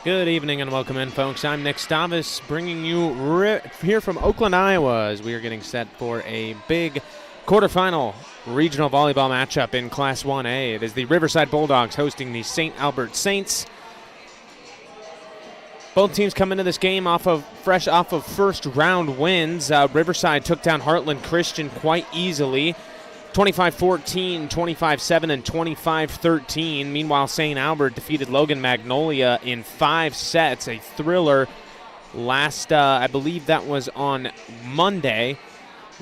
Good evening and welcome in, folks. I'm Nick Stavis, bringing you here from Oakland, Iowa, as we are getting set for a big quarterfinal regional volleyball matchup in Class 1A. It is the Riverside Bulldogs hosting the St. Albert Saints. Both teams come into this game fresh off of first-round wins. Riverside took down Heartland Christian quite easily, 25-14, 25-7, and 25-13. Meanwhile, St. Albert defeated Logan Magnolia in 5 sets, a thriller last, I believe that was on Monday.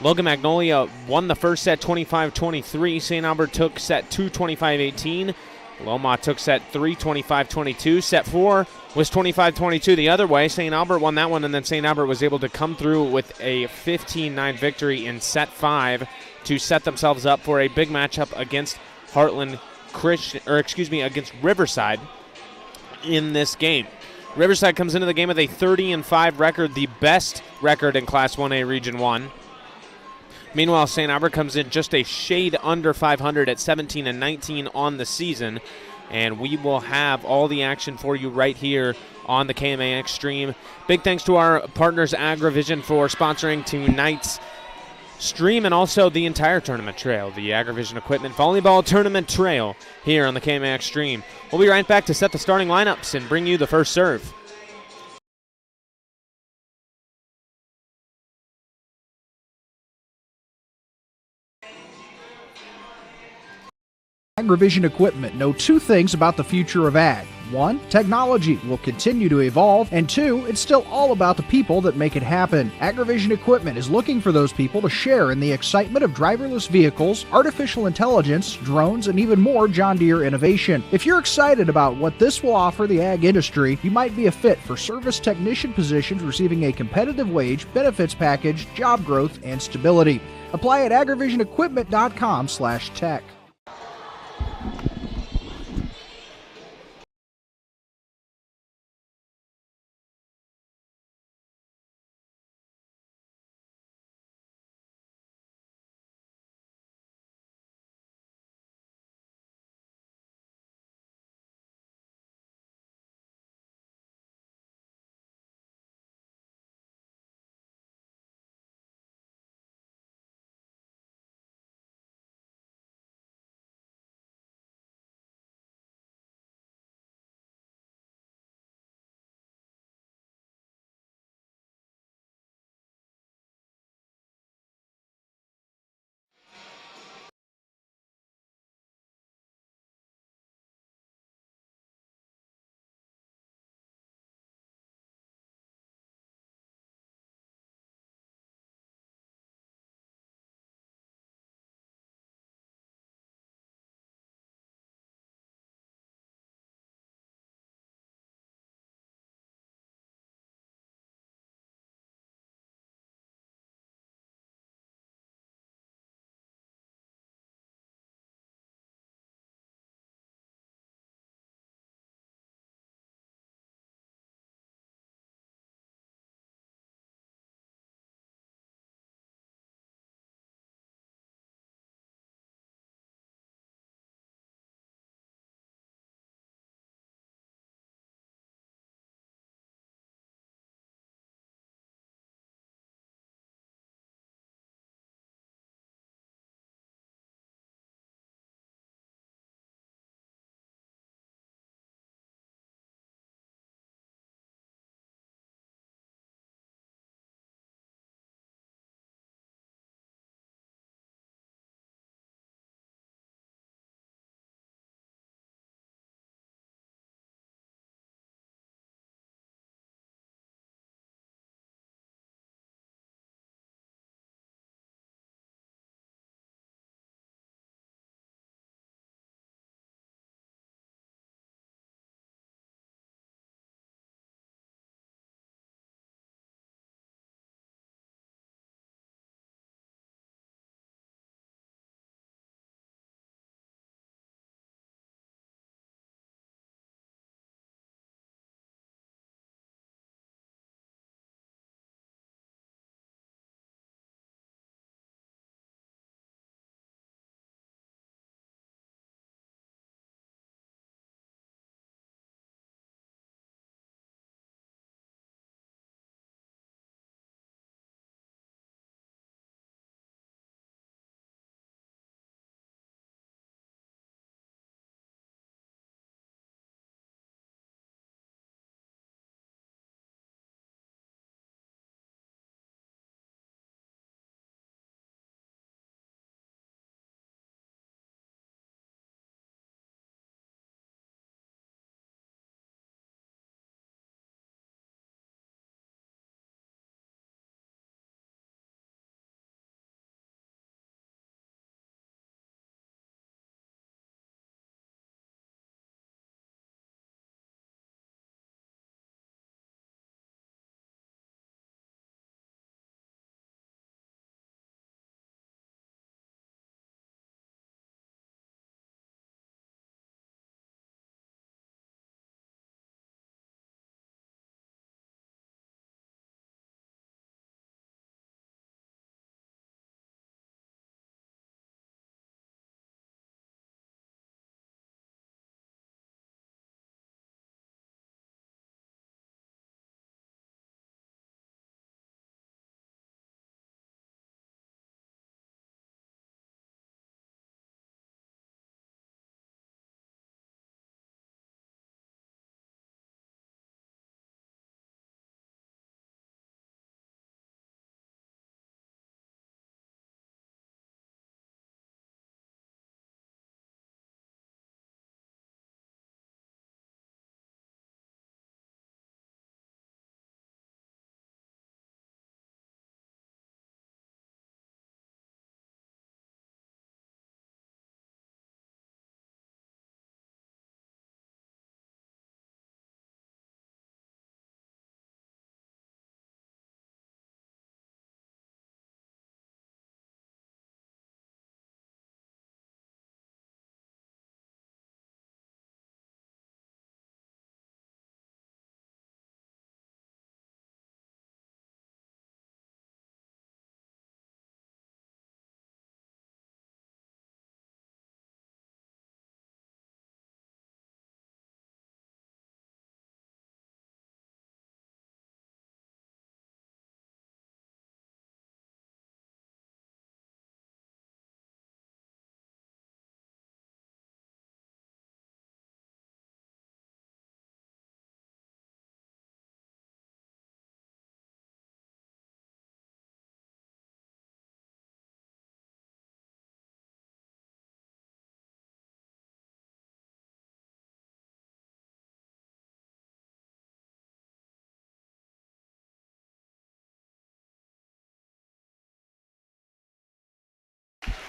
Logan Magnolia won the first set 25-23. St. Albert took set 2, 25-18. Loma took set 3, 25-22. Set 4 was 25-22 the other way. St. Albert won that one, and then St. Albert was able to come through with a 15-9 victory in set 5 to set themselves up for a big matchup against against Riverside in this game. Riverside comes into the game with a 30-5 record, the best record in Class 1A Region 1. Meanwhile, St. Albert comes in just a shade under 500 at 17-19 on the season, and we will have all the action for you right here on the KMAX stream. Big thanks to our partners AgriVision for sponsoring tonight's stream and also the entire tournament trail, the AgriVision Equipment Volleyball Tournament Trail here on the KMAX stream. We'll be right back to set the starting lineups and bring you the first serve. AgriVision Equipment know 2 things about the future of ag. 1, technology will continue to evolve, and 2, it's still all about the people that make it happen. AgriVision Equipment is looking for those people to share in the excitement of driverless vehicles, artificial intelligence, drones, and even more John Deere innovation. If you're excited about what this will offer the ag industry, you might be a fit for service technician positions receiving a competitive wage, benefits package, job growth, and stability. Apply at agrivisionequipment.com/tech.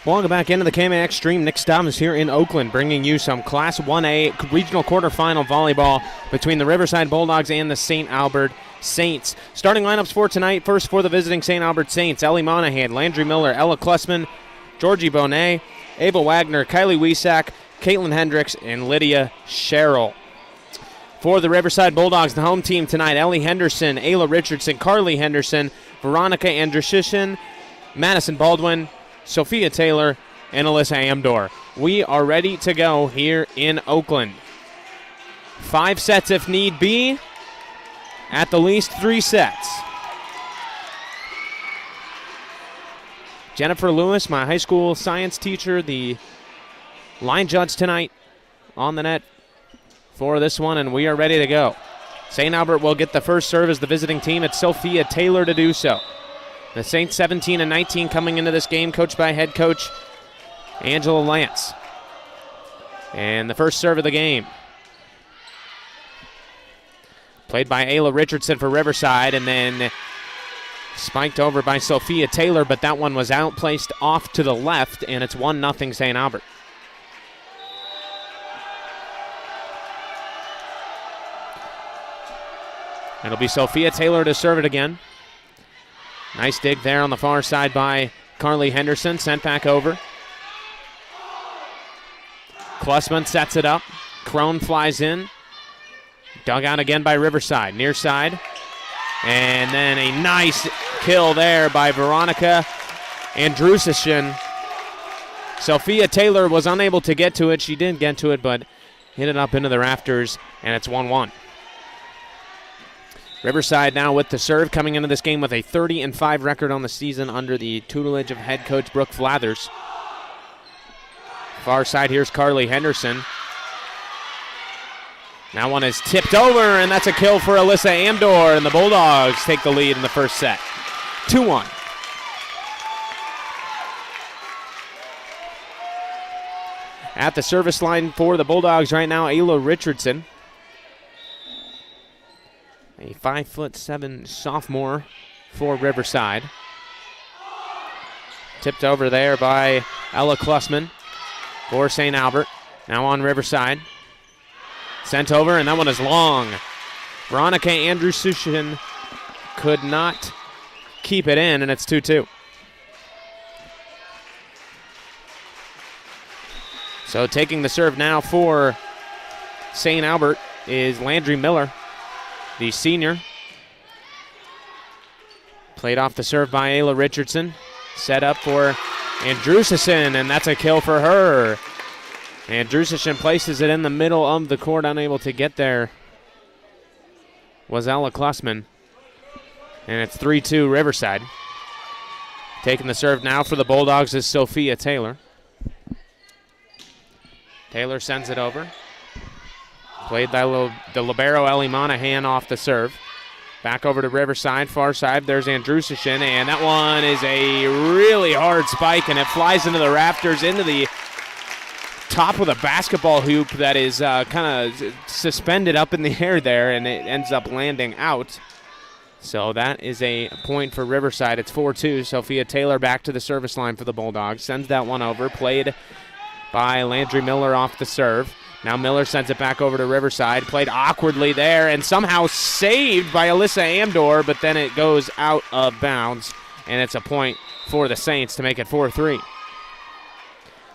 Welcome back into the KMA Extreme. Nick Stavis here in Oakland, bringing you some Class 1A regional quarterfinal volleyball between the Riverside Bulldogs and the St. Albert Saints. Starting lineups for tonight, first for the visiting St. Albert Saints, Ellie Monahan, Landry Miller, Ella Klessman, Georgie Bonet, Ava Wagner, Kylie Wiesack, Caitlin Hendricks, and Lydia Sherrill. For the Riverside Bulldogs, the home team tonight, Ellie Henderson, Ayla Richardson, Carly Henderson, Veronica Andrushishin, Madison Baldwin, Sophia Taylor, and Alyssa Amdor. We are ready to go here in Oakland. 5 sets if need be, at the least 3 sets. Jennifer Lewis, my high school science teacher, the line judge tonight on the net for this one, and we are ready to go. St. Albert will get the first serve as the visiting team. It's Sophia Taylor to do so. The Saints 17-19 coming into this game, coached by head coach Angela Lance. And the first serve of the game, played by Ayla Richardson for Riverside, and then spiked over by Sophia Taylor, but that one was outplaced off to the left, and it's 1-0 St. Albert. It'll be Sophia Taylor to serve it again. Nice dig there on the far side by Carly Henderson, sent back over. Klessman sets it up. Crone flies in. Dug out again by Riverside, near side. And then a nice kill there by Veronica Andrushishin. Sophia Taylor was unable to get to it. She did get to it, but hit it up into the rafters, and it's 1-1. Riverside now with the serve, coming into this game with a 30-5 record on the season under the tutelage of head coach Brooke Flathers. Far side, here's Carly Henderson. That one is tipped over, and that's a kill for Alyssa Amdor, and the Bulldogs take the lead in the first set. 2-1. At the service line for the Bulldogs right now, Ayla Richardson. A 5'7" sophomore for Riverside. Tipped over there by Ella Klessman for St. Albert. Now on Riverside. Sent over, and that one is long. Veronica Andrushishin could not keep it in, and it's 2-2. So taking the serve now for St. Albert is Landry Miller, the senior. Played off the serve by Ayla Richardson. Set up for Andrushishin, and that's a kill for her. Andrushishin places it in the middle of the court, unable to get there was Ella Klessman. And it's 3-2 Riverside. Taking the serve now for the Bulldogs is Sophia Taylor. Taylor sends it over. Played by the libero Ellie Monahan off the serve. Back over to Riverside, far side. There's Andrushishin, and that one is a really hard spike, and it flies into the rafters, into the top of the basketball hoop that is kind of suspended up in the air there, and it ends up landing out. So that is a point for Riverside. It's 4-2. Sophia Taylor back to the service line for the Bulldogs. Sends that one over. Played by Landry Miller off the serve. Now Miller sends it back over to Riverside. Played awkwardly there and somehow saved by Alyssa Amdor, but then it goes out of bounds, and it's a point for the Saints to make it 4-3.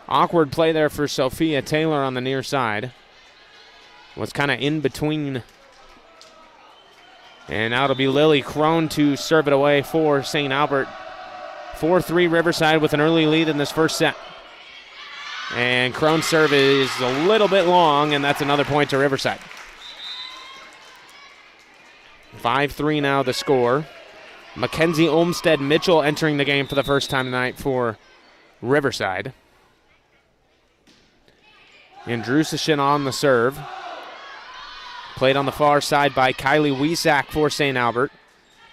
Awkward play there for Sophia Taylor on the near side. Was kind of in between. And now it'll be Lily Crone to serve it away for St. Albert. 4-3 Riverside with an early lead in this first set. And Crone's serve is a little bit long, and that's another point to Riverside. 5-3 now the score. Mackenzie Olmstead Mitchell entering the game for the first time tonight for Riverside. Andrushishin on the serve. Played on the far side by Kylie Wiesack for St. Albert.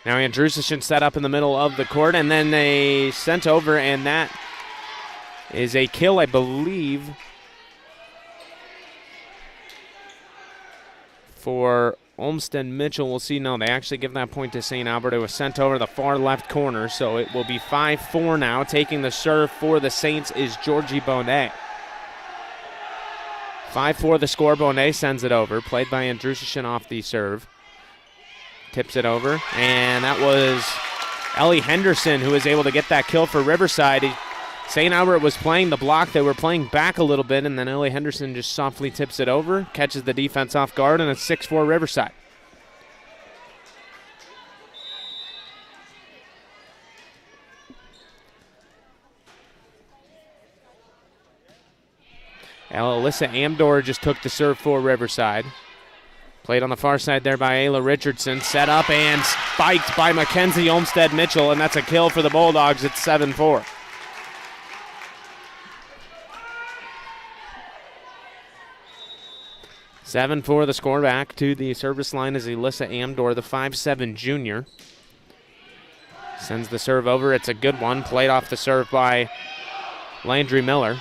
Now Andrushishin set up in the middle of the court, and then they sent over, and that is a kill, I believe, for Olmsted Mitchell. We'll see. No, they actually give that point to St. Albert. It was sent over the far left corner, so it will be 5-4 now. Taking the serve for the Saints is Georgie Bonet. 5-4 the score. Bonet sends it over. Played by Andrusichin off the serve. Tips it over, and that was Ellie Henderson who was able to get that kill for Riverside. St. Albert was playing the block. They were playing back a little bit, and then Ellie Henderson just softly tips it over, catches the defense off guard, and it's 6-4 Riverside. Alyssa Amdor just took the serve for Riverside. Played on the far side there by Ayla Richardson. Set up and spiked by Mackenzie Olmsted Mitchell, and that's a kill for the Bulldogs. It's 7-4. For the score. Back to the service line is Alyssa Amdor, the 5'7 junior. Sends the serve over. It's a good one. Played off the serve by Landry Miller.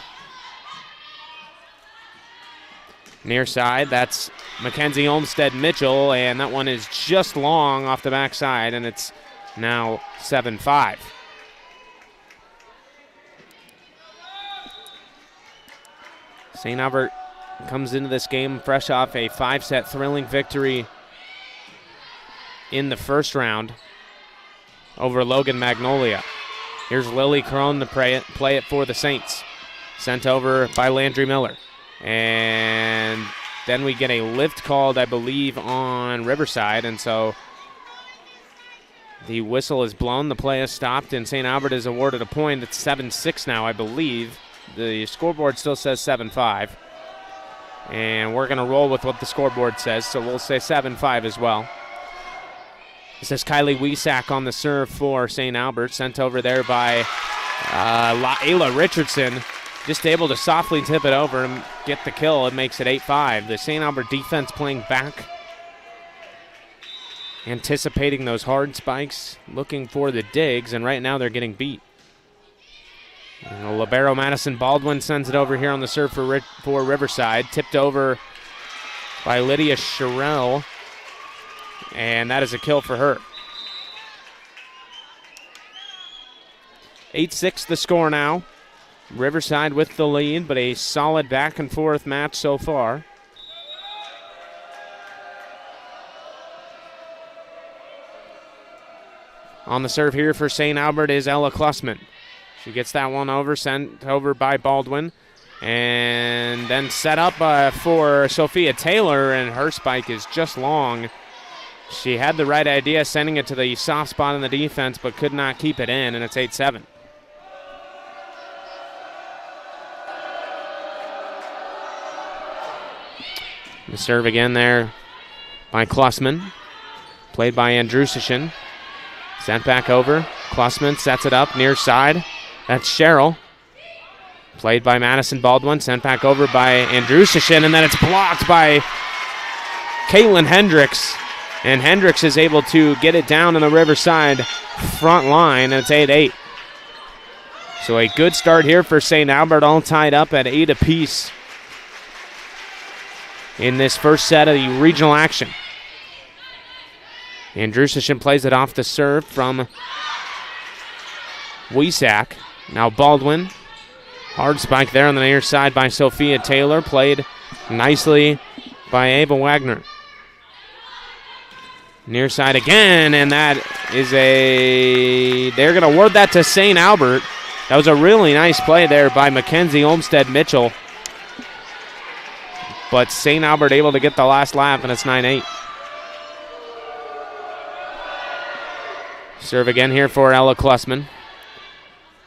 Near side, that's Mackenzie Olmsted Mitchell, and that one is just long off the backside, and it's now 7-5. St. Albert comes into this game fresh off a 5-set thrilling victory in the first round over Logan Magnolia. Here's Lily Crone to play it for the Saints. Sent over by Landry Miller. And then we get a lift called, I believe, on Riverside, and so the whistle is blown. The play is stopped, and St. Albert is awarded a point. It's 7-6 now, I believe. The scoreboard still says 7-5. And we're going to roll with what the scoreboard says, so we'll say 7-5 as well. This is Kylie Wiesack on the serve for St. Albert, sent over there by Ayla Richardson. Just able to softly tip it over and get the kill. It makes it 8-5. The St. Albert defense playing back, anticipating those hard spikes, looking for the digs, and right now they're getting beat. And libero Madison Baldwin sends it over here on the serve for Riverside. Tipped over by Lydia Sherrill, and that is a kill for her. 8-6 the score now. Riverside with the lead, but a solid back and forth match so far. On the serve here for St. Albert is Ella Klussman. She gets that one over, sent over by Baldwin, and then set up for Sophia Taylor, and her spike is just long. She had the right idea, sending it to the soft spot in the defense, but could not keep it in, and it's 8-7. The serve again there by Klussman. Played by Andrusichin. Sent back over. Klussman sets it up near side. That's Sherrill. Played by Madison Baldwin. Sent back over by Andrusichin, and then it's blocked by Caitlin Hendricks. And Hendricks is able to get it down in the Riverside front line, and it's 8-8. So a good start here for St. Albert, all tied up at 8 apiece in this first set of the regional action. Andrusichin plays it off the serve from Wiesack. Now Baldwin. Hard spike there on the near side by Sophia Taylor. Played nicely by Ava Wagner. Near side again, and that is they're going to award that to St. Albert. That was a really nice play there by Mackenzie Olmsted Mitchell. But St. Albert able to get the last lap, and it's 9-8. Serve again here for Ella Klussman.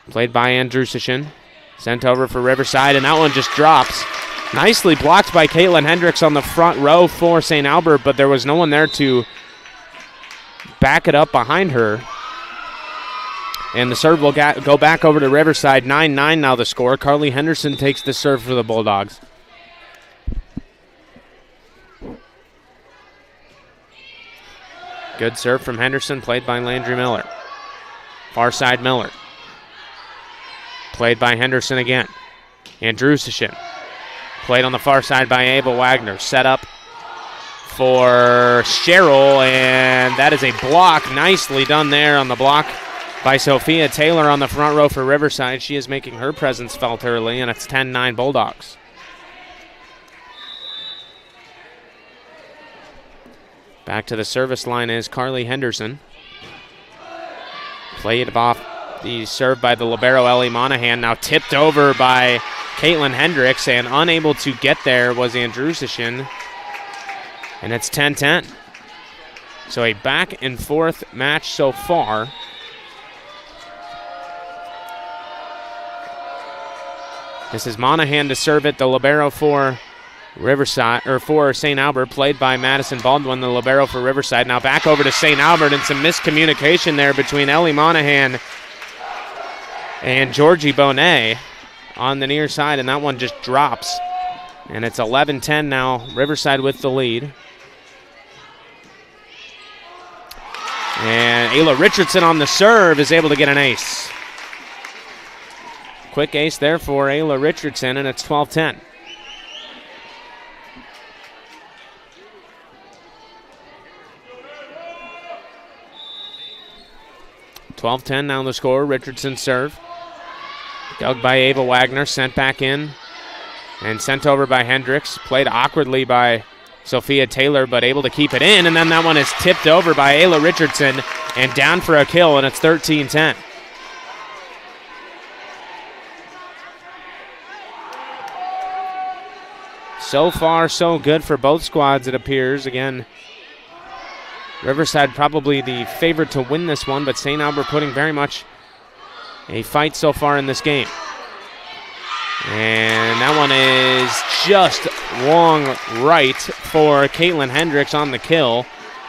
Played by Andrusichin. Sent over for Riverside, and that one just drops. Nicely blocked by Caitlin Hendricks on the front row for St. Albert, but there was no one there to back it up behind her. And the serve will go back over to Riverside. 9-9 now the score. Carly Henderson takes the serve for the Bulldogs. Good serve from Henderson, played by Landry Miller. Far side Miller. Played by Henderson again. Andrusichin. Played on the far side by Ava Wagner. Set up for Sherrill, and that is a block. Nicely done there on the block by Sophia Taylor on the front row for Riverside. She is making her presence felt early, and it's 10-9 Bulldogs. Back to the service line is Carly Henderson. Played off the serve by the libero Ellie Monahan, now tipped over by Caitlin Hendricks, and unable to get there was Andrusichin. And it's 10-10. So a back and forth match so far. This is Monahan to serve it, the libero for Riverside, or for St. Albert, played by Madison Baldwin, the libero for Riverside. Now back over to St. Albert, and some miscommunication there between Ellie Monahan and Georgie Bonet on the near side, and that one just drops. And it's 11-10 now, Riverside with the lead. And Ayla Richardson on the serve is able to get an ace. Quick ace there for Ayla Richardson, and it's 12-10. Now the score. Richardson serve. Dug by Ava Wagner, sent back in, and sent over by Hendricks. Played awkwardly by Sophia Taylor, but able to keep it in, and then that one is tipped over by Ayla Richardson and down for a kill, and it's 13-10. So far, so good for both squads, it appears. Again, Riverside probably the favorite to win this one, but St. Albert putting very much a fight so far in this game. And that one is just long right for Caitlin Hendricks on the kill.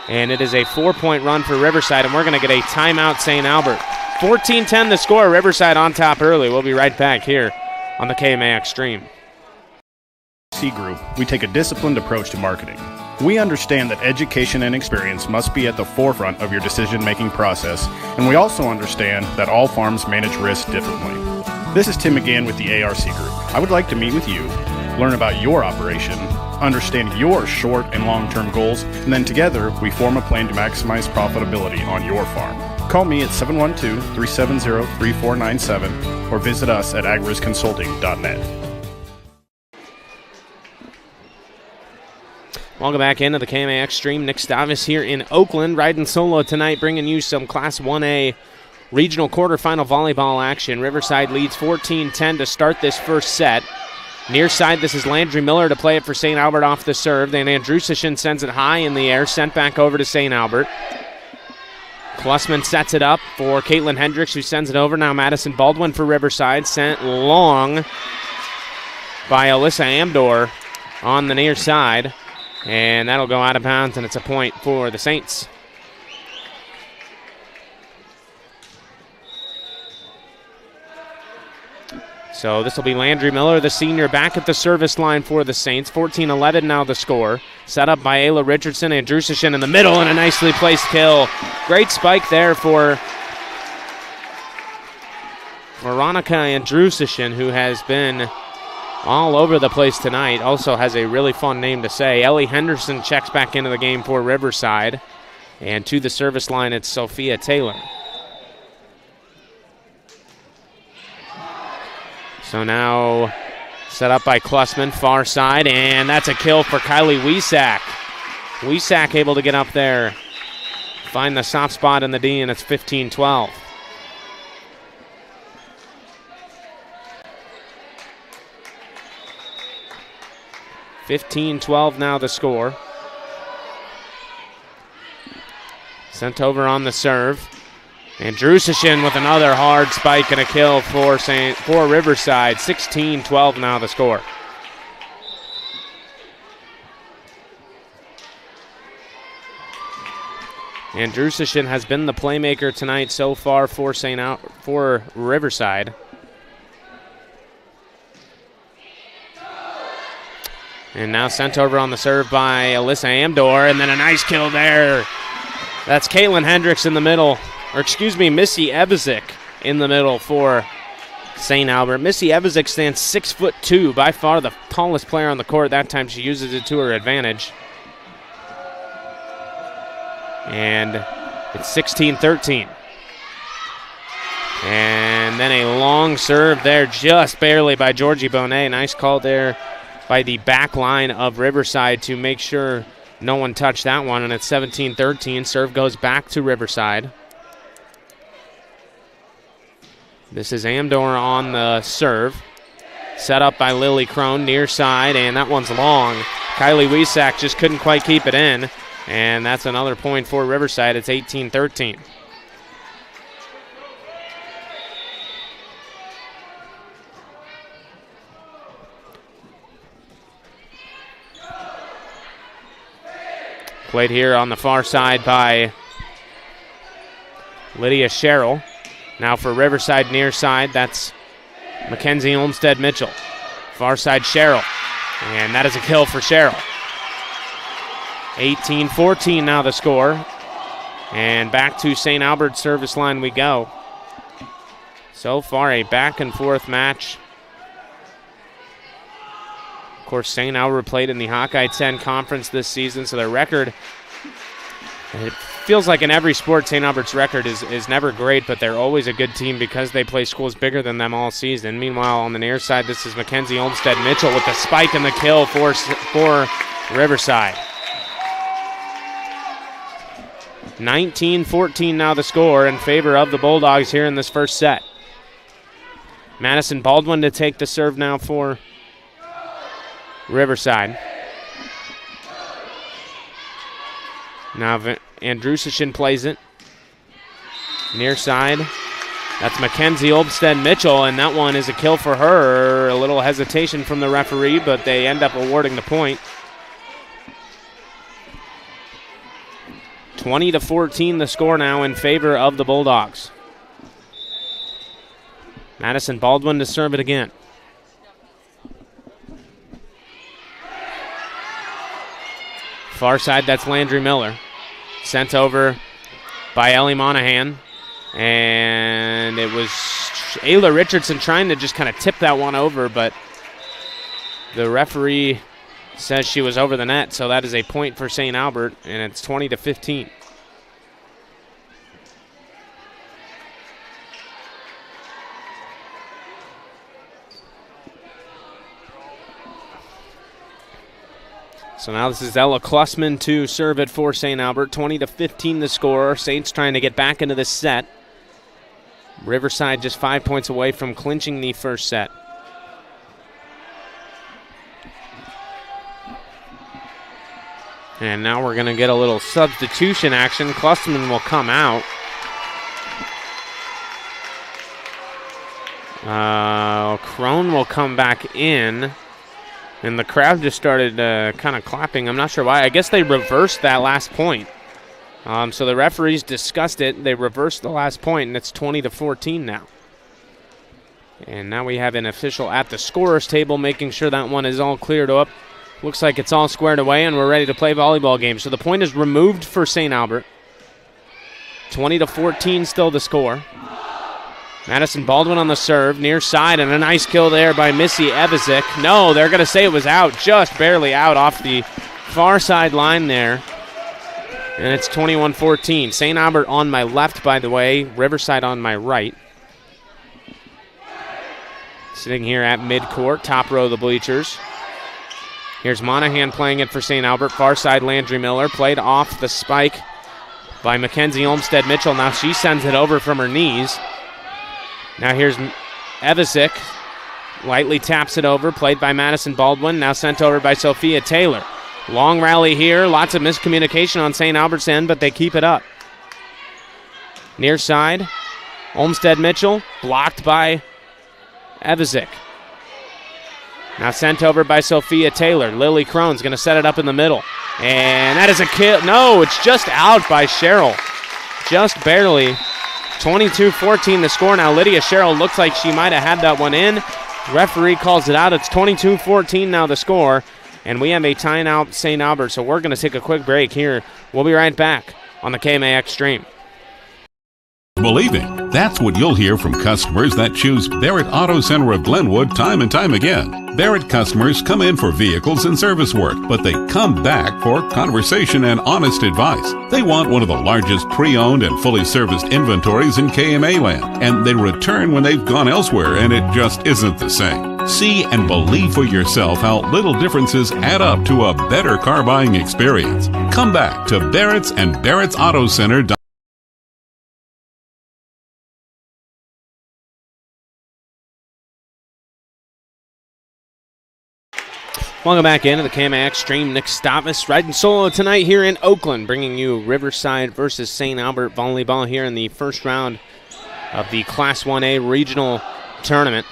And it is a 4-point run for Riverside, and we're going to get a timeout, St. Albert. 14-10 the score, Riverside on top early. We'll be right back here on the KMAX stream. Group, we take a disciplined approach to marketing. We understand that education and experience must be at the forefront of your decision-making process, and we also understand that all farms manage risk differently. This is Tim again with the ARC Group. I would like to meet with you, learn about your operation, understand your short and long-term goals, and then together we form a plan to maximize profitability on your farm. Call me at 712-370-3497 or visit us at agrisconsulting.net. Welcome back into the KMAX stream. Nick Stavis here in Oakland, riding solo tonight, bringing you some Class 1A regional quarterfinal volleyball action. Riverside leads 14-10 to start this first set. Near side, this is Landry Miller to play it for St. Albert off the serve. Then Andrusichin sends it high in the air, sent back over to St. Albert. Klusman sets it up for Caitlin Hendricks, who sends it over. Now Madison Baldwin for Riverside, sent long by Alyssa Amdor on the near side. And that'll go out of bounds, and it's a point for the Saints. So this will be Landry Miller, the senior, back at the service line for the Saints. 14-11 now the score. Set up by Ayla Richardson and Andrusichin in the middle, and a nicely placed kill. Great spike there for Veronica Andrusichin, who has been all over the place tonight. Also has a really fun name to say. Ellie Henderson checks back into the game for Riverside. And to the service line, it's Sophia Taylor. So now set up by Klusman, far side, and that's a kill for Kylie Wiesack. Wiesack able to get up there, find the soft spot in the D, and it's 15-12. Now the score. Sent over on the serve. Andrusichin with another hard spike and a kill for Riverside. 16-12 now the score. Andrusichin has been the playmaker tonight so far for Riverside. And now sent over on the serve by Alyssa Amdor, and then a nice kill there. That's Caitlin Hendricks in the middle, or excuse me, Missy Evazik in the middle for St. Albert. Missy Evazik stands 6'2", by far the tallest player on the court. That time she uses it to her advantage. And it's 16-13. And then a long serve there, just barely by Georgie Bonet. Nice call there by the back line of Riverside to make sure no one touched that one. And it's 17-13. Serve goes back to Riverside. This is Amdor on the serve. Set up by Lily Crone, near side, and that one's long. Kylie Wiesack just couldn't quite keep it in. And that's another point for Riverside. It's 18-13. Played here on the far side by Lydia Sherrill. Now for Riverside near side, that's Mackenzie Olmstead Mitchell. Far side Sherrill. And that is a kill for Sherrill. 18-14 now the score. And back to St. Albert's service line we go. So far a back and forth match. Of course, St. Albert played in the Hawkeye 10 conference this season, so their record, it feels like in every sport St. Albert's record is never great, but they're always a good team because they play schools bigger than them all season. Meanwhile, on the near side, this is Mackenzie Olmstead Mitchell with the spike and the kill for Riverside. 19-14 now the score in favor of the Bulldogs here in this first set. Madison Baldwin to take the serve now for Riverside. Now Andrusichin plays it. Near side. That's Mackenzie Olmstead Mitchell, and that one is a kill for her. A little hesitation from the referee, but they end up awarding the point. 20-14 the score now in favor of the Bulldogs. Madison Baldwin to serve it again. Far side, that's Landry Miller. Sent over by Ellie Monahan. And it was Ayla Richardson trying to just kind of tip that one over, but the referee says she was over the net, so that is a point for St. Albert, and it's 20-15. So now this is Ella Klussman to serve it for St. Albert. 20-15 the score. Saints trying to get back into this set. Riverside just 5 points away from clinching the first set. And now we're going to get a little substitution action. Klussman will come out. Crone will come back in. And the crowd just started kind of clapping. I'm not sure why. I guess they reversed that last point. So the referees discussed it. They reversed the last point, and it's 20-14 now. And now we have an official at the scorer's table making sure that one is all cleared up. Looks like it's all squared away, and we're ready to play volleyball game. So the point is removed for St. Albert. 20-14 still the score. Madison Baldwin on the serve, near side, and a nice kill there by Missy Evazik. No, they're going to say it was out, just barely out off the far side line there. And it's 21-14. St. Albert on my left, by the way, Riverside on my right. Sitting here at midcourt, top row of the bleachers. Here's Monahan playing it for St. Albert. Far side, Landry Miller, played off the spike by Mackenzie Olmstead Mitchell. Now she sends it over from her knees. Now here's Evazik, lightly taps it over, played by Madison Baldwin, now sent over by Sophia Taylor. Long rally here, lots of miscommunication on St. Albert's end, but they keep it up. Near side, Olmstead Mitchell, blocked by Evazik. Now sent over by Sophia Taylor. Lily Crone's going to set it up in the middle. And that is a kill. No, it's just out by Sherrill. Just barely. 22-14 the score now. Lydia Sherrill looks like she might have had that one in. Referee calls it out. It's 22-14 now the score. And we have a timeout St. Albert, so we're going to take a quick break here. We'll be right back on the KMAX stream. Believing. That's what you'll hear from customers that choose Barrett Auto Center of Glenwood time and time again. Barrett customers come in for vehicles and service work, but they come back for conversation and honest advice. They want one of the largest pre-owned and fully serviced inventories in KMA land, and they return when they've gone elsewhere and it just isn't the same. See and believe for yourself how little differences add up to a better car buying experience. Come back to Barrett's and Barrett's Auto Center. Welcome back into the KMA Extreme. Nick Stavis riding solo tonight here in Oakland, bringing you Riverside versus St. Albert volleyball here in the first round of the Class 1A regional tournament.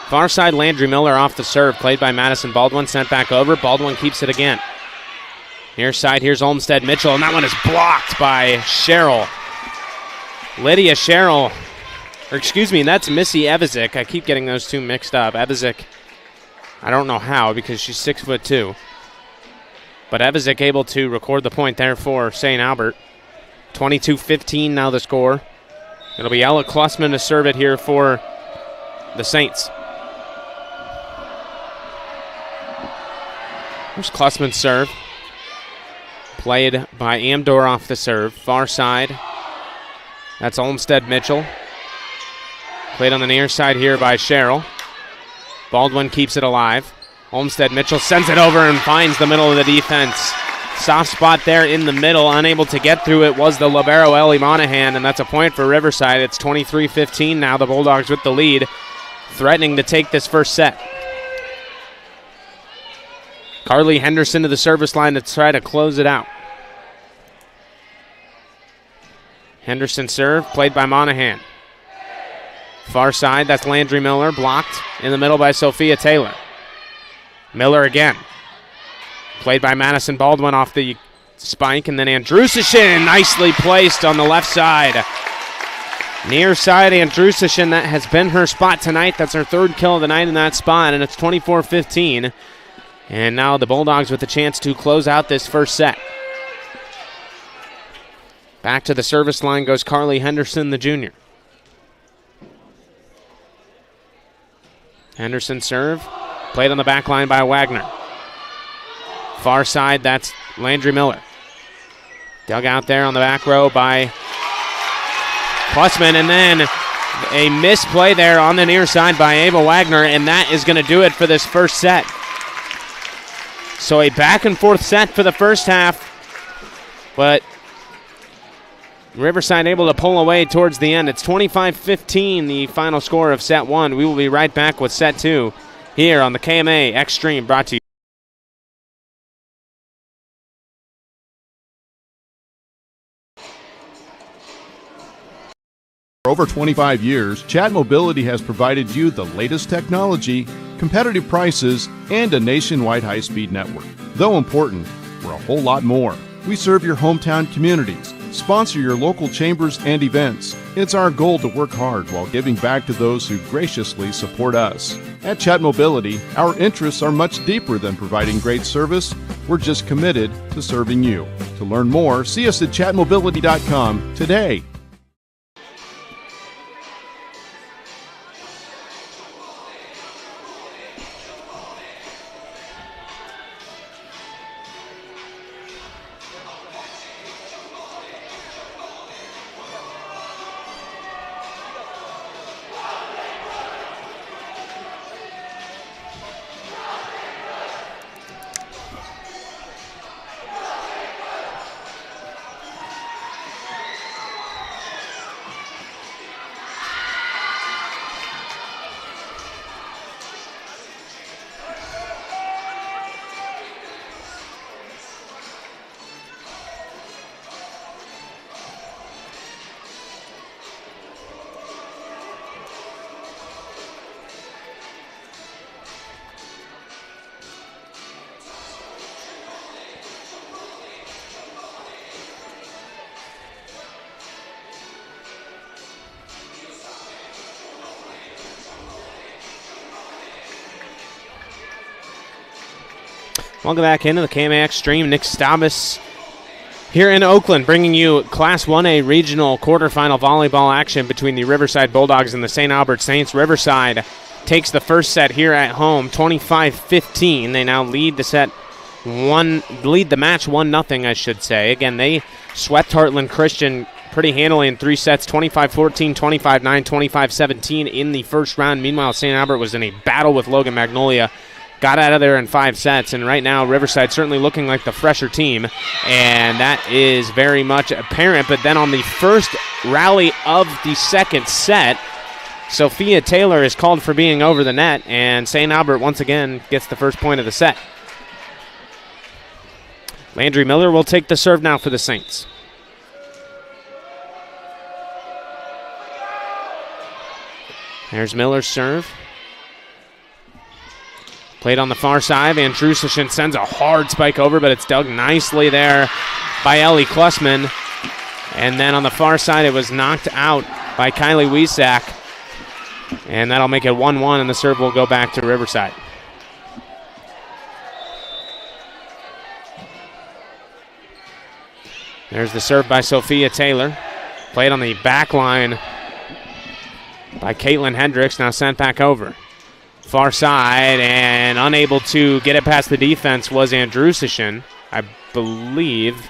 Far side, Landry Miller off the serve, played by Madison Baldwin, sent back over. Baldwin keeps it again. Near side, here's Olmstead Mitchell, and that one is blocked by Sherrill. Lydia Sherrill, or excuse me, that's Missy Evizik. I keep getting those two mixed up. Evizik, I don't know how because she's 6'2". But Evizik able to record the point there for St. Albert. 22-15 now the score. It'll be Ella Klussman to serve it here for the Saints. There's Klussman's serve. Played by Amdor off the serve. Far side. That's Olmstead Mitchell. Played on the near side here by Sherrill. Baldwin keeps it alive. Olmstead Mitchell sends it over and finds the middle of the defense. Soft spot there in the middle. Unable to get through it was the libero Ellie Monahan, and that's a point for Riverside. It's 23-15 now. The Bulldogs with the lead, threatening to take this first set. Carly Henderson to the service line to try to close it out. Henderson serve, played by Monahan. Far side, that's Landry Miller, blocked in the middle by Sophia Taylor. Miller again. Played by Madison Baldwin off the spike, and then Andrusishin nicely placed on the left side. Near side, Andrusishin, that has been her spot tonight. That's her third kill of the night in that spot, and it's 24-15. And now the Bulldogs with a chance to close out this first set. Back to the service line goes Carly Henderson, the junior. Henderson serve, played on the back line by Wagner. Far side, that's Landry Miller. Dug out there on the back row by Klussman, and then a misplay there on the near side by Ava Wagner, and that is going to do it for this first set. So a back and forth set for the first half, but Riverside able to pull away towards the end. It's 25-15, the final score of set one. We will be right back with set two here on the KMA Extreme, brought to you. For over 25 years, Chat Mobility has provided you the latest technology, competitive prices, and a nationwide high-speed network. Though important, we're a whole lot more. We serve your hometown communities, sponsor your local chambers and events. It's our goal to work hard while giving back to those who graciously support us. At Chat Mobility, our interests are much deeper than providing great service. We're just committed to serving you. To learn more, see us at chatmobility.com today. Welcome back into the KMA Extreme. Nick Stavis Here in Oakland, bringing you Class 1A regional quarterfinal volleyball action between the Riverside Bulldogs and the St. Albert Saints. Riverside takes the first set here at home, 25-15. They now lead the match 1-0, I should say. Again, they swept Heartland Christian pretty handily in 3 sets, 25-14, 25-9, 25-17 in the first round. Meanwhile, St. Albert was in a battle with Logan Magnolia. Got out of there in 5 sets, and right now Riverside certainly looking like the fresher team, and that is very much apparent. But then on the first rally of the second set, Sophia Taylor is called for being over the net, and St. Albert once again gets the first point of the set. Landry Miller will take the serve now for the Saints. There's Miller's serve. Played on the far side. Van Drusichin sends a hard spike over, but it's dug nicely there by Ellie Klussman. And then on the far side, it was knocked out by Kylie Wiesack. And that'll make it 1-1, and the serve will go back to Riverside. There's the serve by Sophia Taylor. Played on the back line by Caitlin Hendricks, now sent back over. Far side, and unable to get it past the defense was Andrusichin, I believe.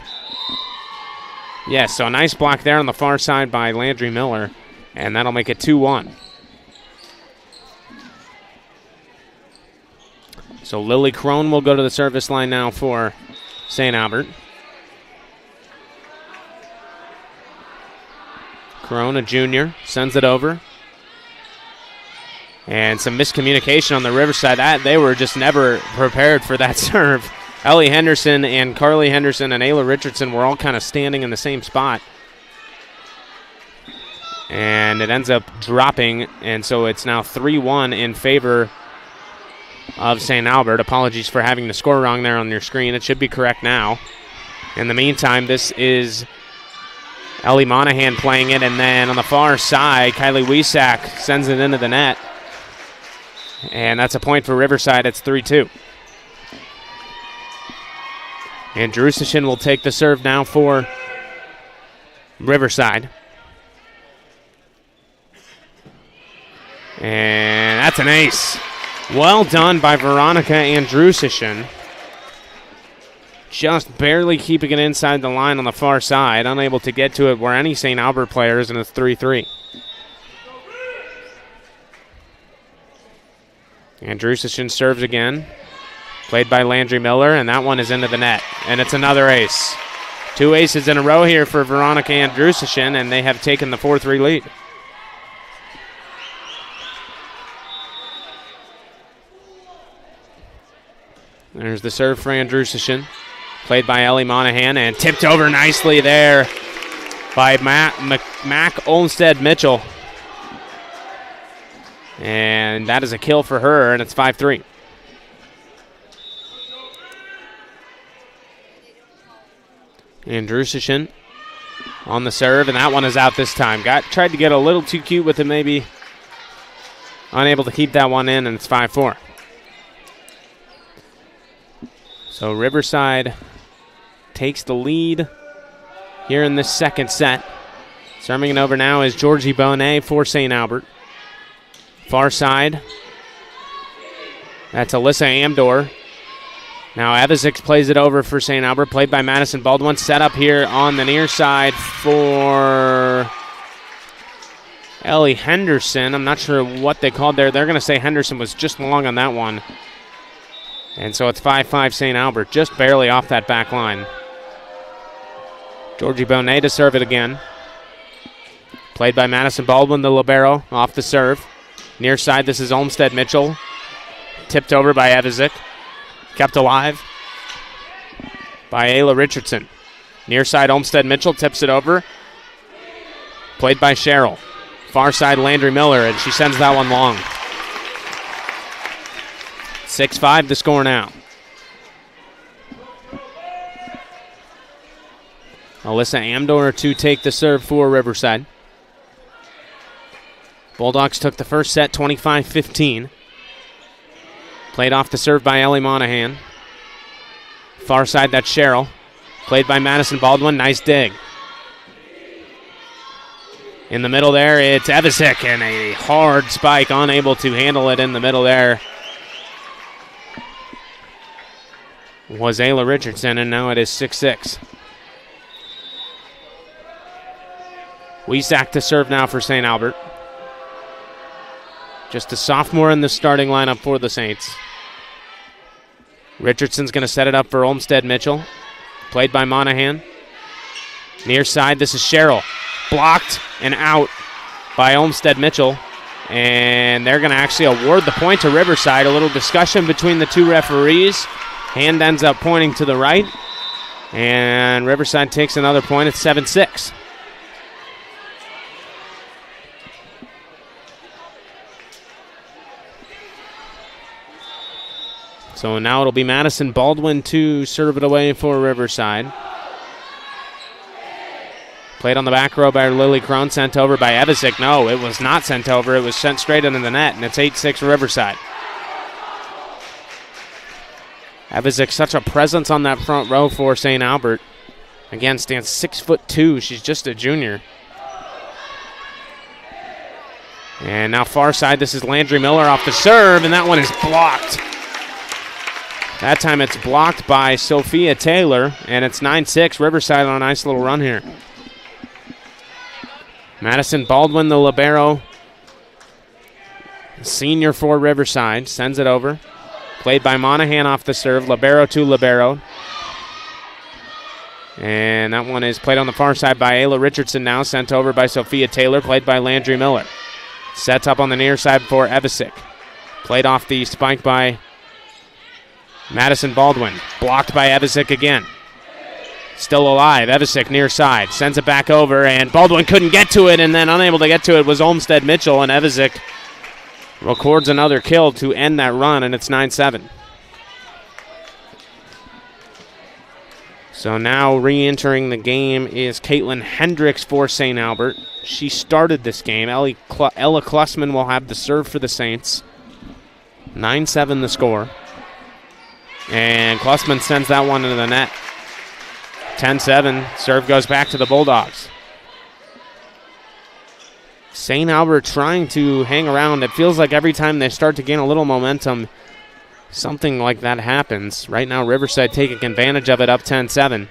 Yes, so a nice block there on the far side by Landry Miller, and that'll make it 2-1. So Lily Crone will go to the service line now for St. Albert. Crone, a junior, sends it over. And some miscommunication on the Riverside. They were just never prepared for that serve. Ellie Henderson and Carly Henderson and Ayla Richardson were all kind of standing in the same spot. And it ends up dropping, and so it's now 3-1 in favor of St. Albert. Apologies for having the score wrong there on your screen. It should be correct now. In the meantime, this is Ellie Monahan playing it, and then on the far side, Kylie Wiesack sends it into the net. And that's a point for Riverside. It's 3-2. And Drusichin will take the serve now for Riverside. And that's an ace. Well done by Veronica Andrusichin. Just barely keeping it inside the line on the far side. Unable to get to it where any St. Albert player is, and it's 3-3. Andrusichin serves again. Played by Landry Miller, and that one is into the net. And it's another ace. 2 aces in a row here for Veronica Andrusichin, and they have taken the 4-3 lead. There's the serve for Andrusichin. Played by Ellie Monahan, and tipped over nicely there by Mac Olmsted Mitchell. And that is a kill for her, and it's 5-3. Andrusichin on the serve, and that one is out this time. Tried to get a little too cute with it, maybe. Unable to keep that one in, and it's 5-4. So Riverside takes the lead here in this second set. Serving it over now is Georgie Bonet for St. Albert. Far side. That's Alyssa Amdor. Now Evazik plays it over for St. Albert, played by Madison Baldwin. Set up here on the near side for Ellie Henderson. I'm not sure what they called there. They're going to say Henderson was just long on that one. And so it's 5-5 St. Albert, just barely off that back line. Georgie Bonet to serve it again. Played by Madison Baldwin, the libero, off the serve. Near side, this is Olmsted Mitchell. Tipped over by Evazik. Kept alive by Ayla Richardson. Near side, Olmsted Mitchell tips it over. Played by Cheryl. Far side, Landry Miller, and she sends that one long. 6-5 the score now. Alyssa Amdor to take the serve for Riverside. Bulldogs took the first set 25-15. Played off the serve by Ellie Monahan. Far side, that's Cheryl. Played by Madison Baldwin. Nice dig. In the middle there, it's Evisick, and a hard spike, unable to handle it in the middle there was Ayla Richardson, and now it is 6-6. Wiesack to serve now for St. Albert. Just a sophomore in the starting lineup for the Saints. Richardson's going to set it up for Olmsted Mitchell. Played by Monahan. Near side, this is Sherrill. Blocked and out by Olmsted Mitchell. And they're going to actually award the point to Riverside. A little discussion between the two referees. Hand ends up pointing to the right. And Riverside takes another point. It's 7-6. So now it'll be Madison Baldwin to serve it away for Riverside. Played on the back row by Lily Crone, sent over by Evisick. No, it was not sent over. It was sent straight into the net, and it's 8-6 Riverside. Evisick, such a presence on that front row for St. Albert. Again, stands 6'2". She's just a junior. And now far side, this is Landry Miller off the serve, and that one is blocked. That time it's blocked by Sophia Taylor, and it's 9-6. Riverside on a nice little run here. Madison Baldwin, the libero, senior for Riverside, sends it over. Played by Monahan off the serve, libero to libero. And that one is played on the far side by Ayla Richardson now, sent over by Sophia Taylor, played by Landry Miller. Sets up on the near side for Evisick. Played off the spike by Madison Baldwin. Blocked by Evisick again. Still alive. Evisick near side. Sends it back over, and Baldwin couldn't get to it, and then unable to get to it was Olmsted Mitchell, and Evisick records another kill to end that run, and it's 9-7. So now re-entering the game is Caitlin Hendricks for St. Albert. She started this game. Ella Klussman will have the serve for the Saints. 9-7 the score. And Klussman sends that one into the net. 10-7. Serve goes back to the Bulldogs. St. Albert trying to hang around. It feels like every time they start to gain a little momentum, something like that happens. Right now, Riverside taking advantage of it, up 10-7.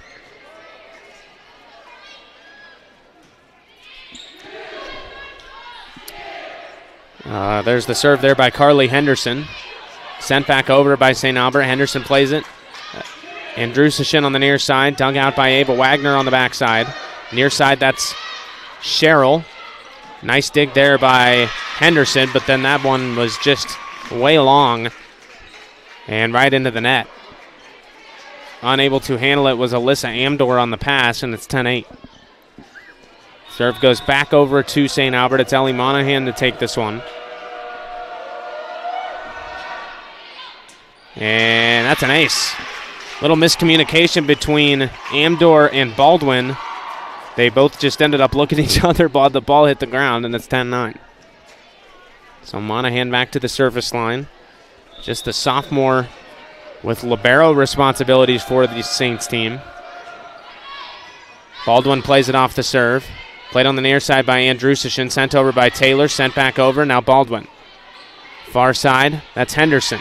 There's the serve there by Carly Henderson. Sent back over by St. Albert. Henderson plays it. Andrusishin on the near side. Dug out by Ava Wagner on the backside. Near side, that's Sherrill. Nice dig there by Henderson, but then that one was just way long and right into the net. Unable to handle it was Alyssa Amdor on the pass, and it's 10-8. Serve goes back over to St. Albert. It's Ellie Monahan to take this one. And that's an ace. Little miscommunication between Amdor and Baldwin. They both just ended up looking at each other, but the ball hit the ground, and it's 10-9. So Monahan back to the service line. Just a sophomore with libero responsibilities for the Saints team. Baldwin plays it off the serve. Played on the near side by Andrusishin, sent over by Taylor, sent back over, now Baldwin. Far side, that's Henderson.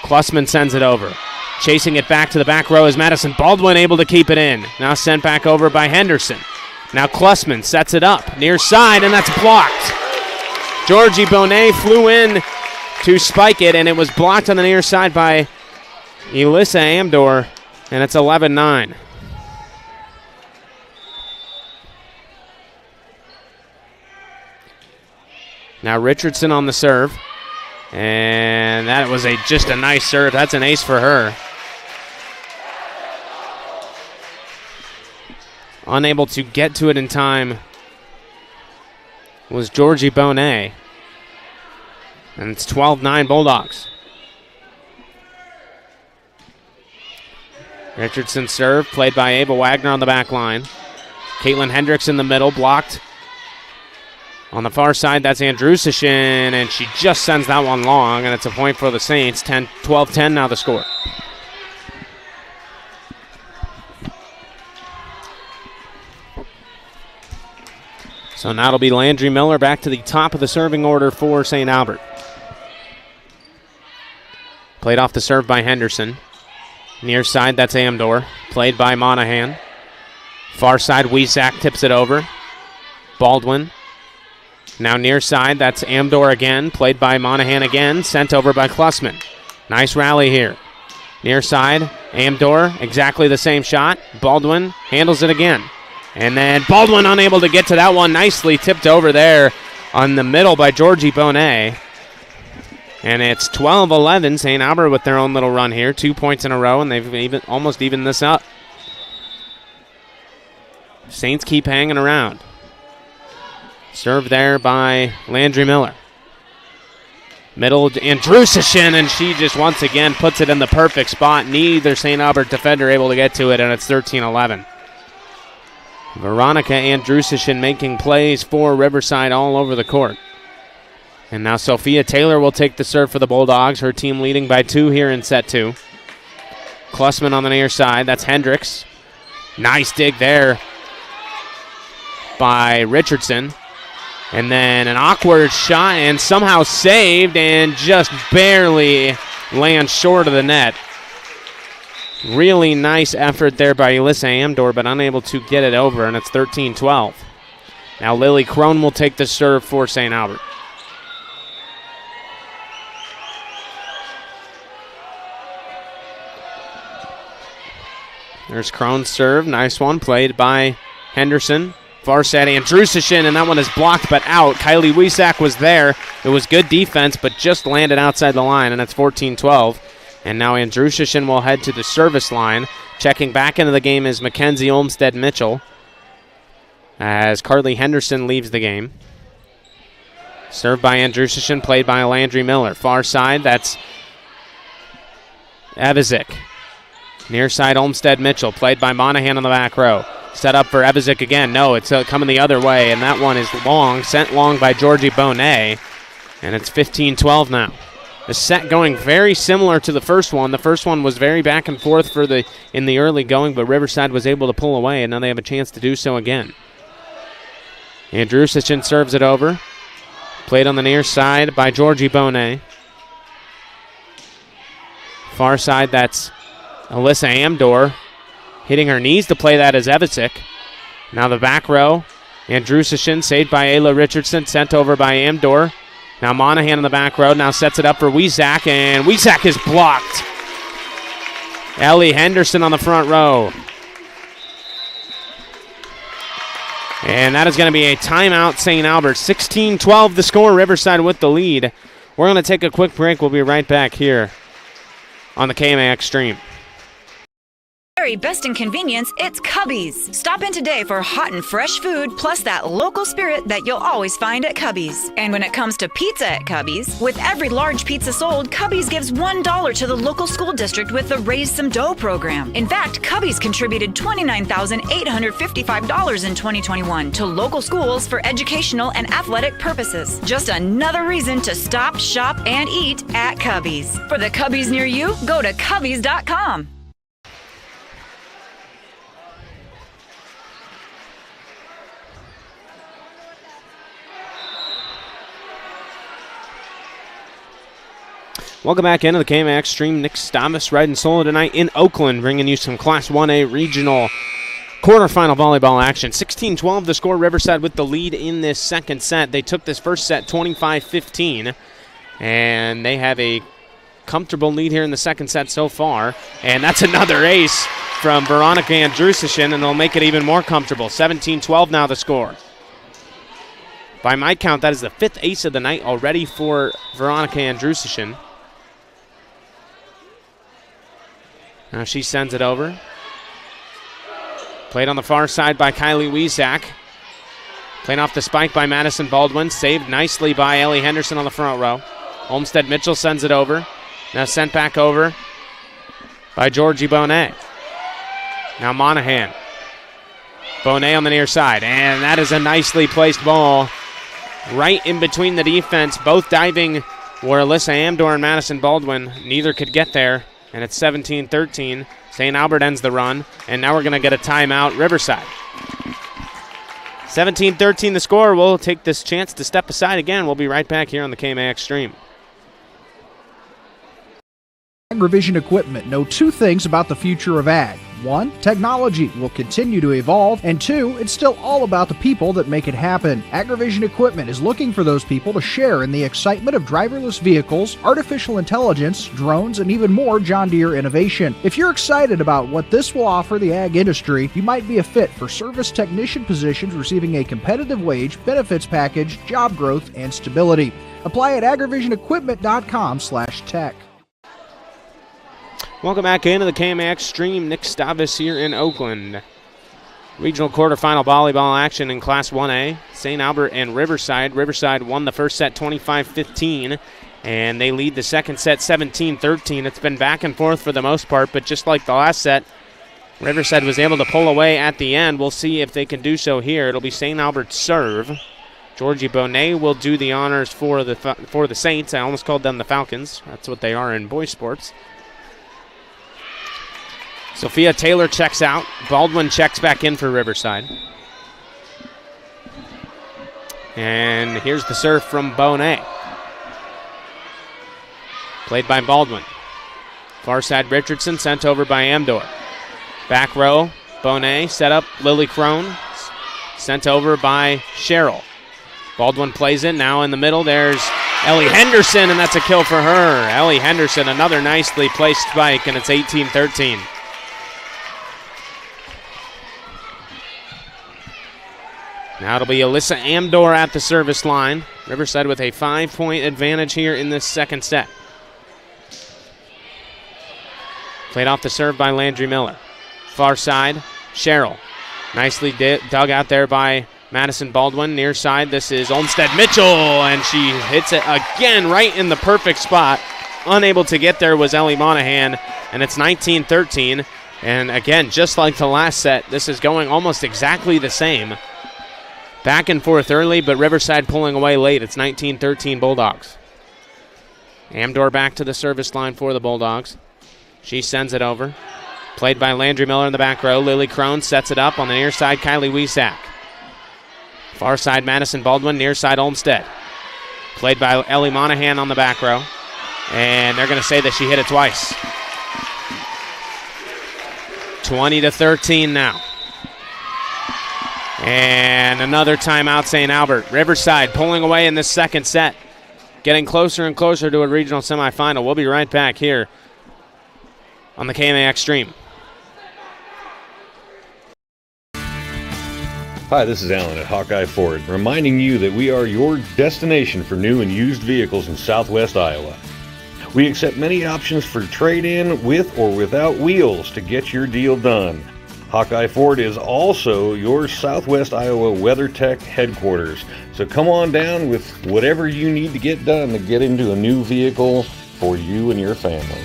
Klussman sends it over. Chasing it back to the back row is Madison Baldwin, able to keep it in. Now sent back over by Henderson. Now Klussman sets it up near side, and that's blocked. Georgie Bonet flew in to spike it, and it was blocked on the near side by Alyssa Amdor, and it's 11-9. Now Richardson on the serve. And that was just a nice serve. That's an ace for her. Unable to get to it in time was Georgie Bonet. And it's 12-9 Bulldogs. Richardson serve, played by Ava Wagner on the back line. Caitlin Hendricks in the middle, blocked. On the far side, that's Andrusishin, and she just sends that one long, and it's a point for the Saints. 12-10 now the score. So now it'll be Landry Miller back to the top of the serving order for St. Albert. Played off the serve by Henderson. Near side, that's Amdor. Played by Monahan. Far side, Weizak tips it over. Baldwin. Now near side, that's Amdor again. Played by Monahan again. Sent over by Klussman. Nice rally here. Near side, Amdor, exactly the same shot. Baldwin handles it again. And then Baldwin unable to get to that one. Nicely tipped over there on the middle by Georgie Bonet. And it's 12-11, St. Albert with their own little run here. 2 points in a row, and they've almost evened this up. Saints keep hanging around. Served there by Landry Miller. Middle, Andrusichin, and she just once again puts it in the perfect spot. Neither St. Albert defender able to get to it, and it's 13-11. Veronica Andrusichin making plays for Riverside all over the court. And now Sophia Taylor will take the serve for the Bulldogs. Her team leading by 2 here in set 2. Klussman on the near side. That's Hendricks. Nice dig there by Richardson. And then an awkward shot and somehow saved and just barely lands short of the net. Really nice effort there by Alyssa Amdor, but unable to get it over, and it's 13-12. Now Lily Crone will take the serve for St. Albert. There's Crone's serve. Nice one. Played by Henderson. Far side Andrusichin, and that one is blocked but out. Kylie Weizak was there. It was good defense, but just landed outside the line, and it's 14-12. And now Andrusichin will head to the service line. Checking back into the game is Mackenzie Olmstead Mitchell as Carly Henderson leaves the game. Served by Andrusichin, played by Landry Miller. Far side, that's Evizik. Near side, Olmstead Mitchell, played by Monahan on the back row. Set up for Evizik again. No, it's coming the other way, and that one is long, sent long by Georgie Bonet, and it's 15-12 now. The set going very similar to the first one. The first one was very back and forth in the early going, but Riverside was able to pull away, and now they have a chance to do so again. Andrusichin serves it over. Played on the near side by Georgie Bonet. Far side, that's Alyssa Amdor. Hitting her knees to play that as Evizik. Now the back row. Andrusichin saved by Ayla Richardson. Sent over by Amdor. Now Monahan in the back row. Now sets it up for Weizak. And Weizak is blocked. Ellie Henderson on the front row. And that is going to be a timeout, St. Albert. 16-12 the score. Riverside with the lead. We're going to take a quick break. We'll be right back here on the KMAX stream. Best in convenience, it's Cubby's. Stop in today for hot and fresh food, plus that local spirit that you'll always find at Cubby's. And when it comes to pizza at Cubby's, with every large pizza sold, Cubby's gives $1 to the local school district with the Raise Some Dough program. In fact, Cubby's contributed $29,855 in 2021 to local schools for educational and athletic purposes. Just another reason to stop, shop, and eat at Cubby's. For the Cubby's near you, go to Cubby's.com. Welcome back into the KMAX stream. Nick Stavis riding solo tonight in Oakland, bringing you some Class 1A regional quarterfinal volleyball action. 16-12 the score. Riverside with the lead in this second set. They took this first set 25-15, and they have a comfortable lead here in the second set so far. And that's another ace from Veronica Andrusichin, and they'll make it even more comfortable. 17-12 now the score. By my count, that is the fifth ace of the night already for Veronica Andrusichin. Now she sends it over. Played on the far side by Kylie Weizak. Playing off the spike by Madison Baldwin. Saved nicely by Ellie Henderson on the front row. Olmstead Mitchell sends it over. Now sent back over by Georgie Bonet. Now Monahan. Bonet on the near side. And that is a nicely placed ball right in between the defense. Both diving were Alyssa Amdor and Madison Baldwin. Neither could get there. And it's 17-13. St. Albert ends the run. And now we're going to get a timeout, Riverside. 17-13 the score. We'll take this chance to step aside again. We'll be right back here on the KMAX stream. AgriVision Equipment know two things about the future of ag. One, technology will continue to evolve, and two, it's still all about the people that make it happen. AgriVision Equipment is looking for those people to share in the excitement of driverless vehicles, artificial intelligence, drones, and even more John Deere innovation. If you're excited about what this will offer the ag industry, you might be a fit for service technician positions receiving a competitive wage, benefits package, job growth, and stability. Apply at agrivisionequipment.com/tech. Welcome back into the KMAX stream. Nick Stavis here in Oakland. Regional quarterfinal volleyball action in Class 1A. St. Albert and Riverside. Riverside won the first set 25-15, and they lead the second set 17-13. It's been back and forth for the most part, but just like the last set, Riverside was able to pull away at the end. We'll see if they can do so here. It'll be St. Albert's serve. Georgie Bonet will do the honors for the Saints. I almost called them the Falcons. That's what they are in boys sports. Sophia Taylor checks out. Baldwin checks back in for Riverside. And here's the serve from Bonet. Played by Baldwin. Far side Richardson sent over by Amdor. Back row, Bonet set up. Lily Crone sent over by Sherrill. Baldwin plays it. Now in the middle, there's Ellie Henderson, and that's a kill for her. Ellie Henderson, another nicely placed spike, and it's 18-13. Now it'll be Alyssa Amdor at the service line. Riverside with a 5-point advantage here in this second set. Played off the serve by Landry Miller. Far side, Sherrill. Nicely dug out there by Madison Baldwin. Near side, this is Olmstead Mitchell, and she hits it again right in the perfect spot. Unable to get there was Ellie Monahan, and it's 19-13. And again, just like the last set, this is going almost exactly the same. Back and forth early, but Riverside pulling away late. It's 19-13 Bulldogs. Amdor back to the service line for the Bulldogs. She sends it over. Played by Landry Miller in the back row. Lily Crone sets it up on the near side. Kylie Wiesack. Far side Madison Baldwin. Near side Olmstead. Played by Ellie Monahan on the back row. And they're going to say that she hit it twice. 20-13 now. And another timeout, St. Albert. Riverside pulling away in this second set. Getting closer and closer to a regional semifinal. We'll be right back here on the KMAX stream. Hi, this is Alan at Hawkeye Ford, reminding you that we are your destination for new and used vehicles in Southwest Iowa. We accept many options for trade-in with or without wheels to get your deal done. Hawkeye Ford is also your Southwest Iowa WeatherTech headquarters. So come on down with whatever you need to get done to get into a new vehicle for you and your family.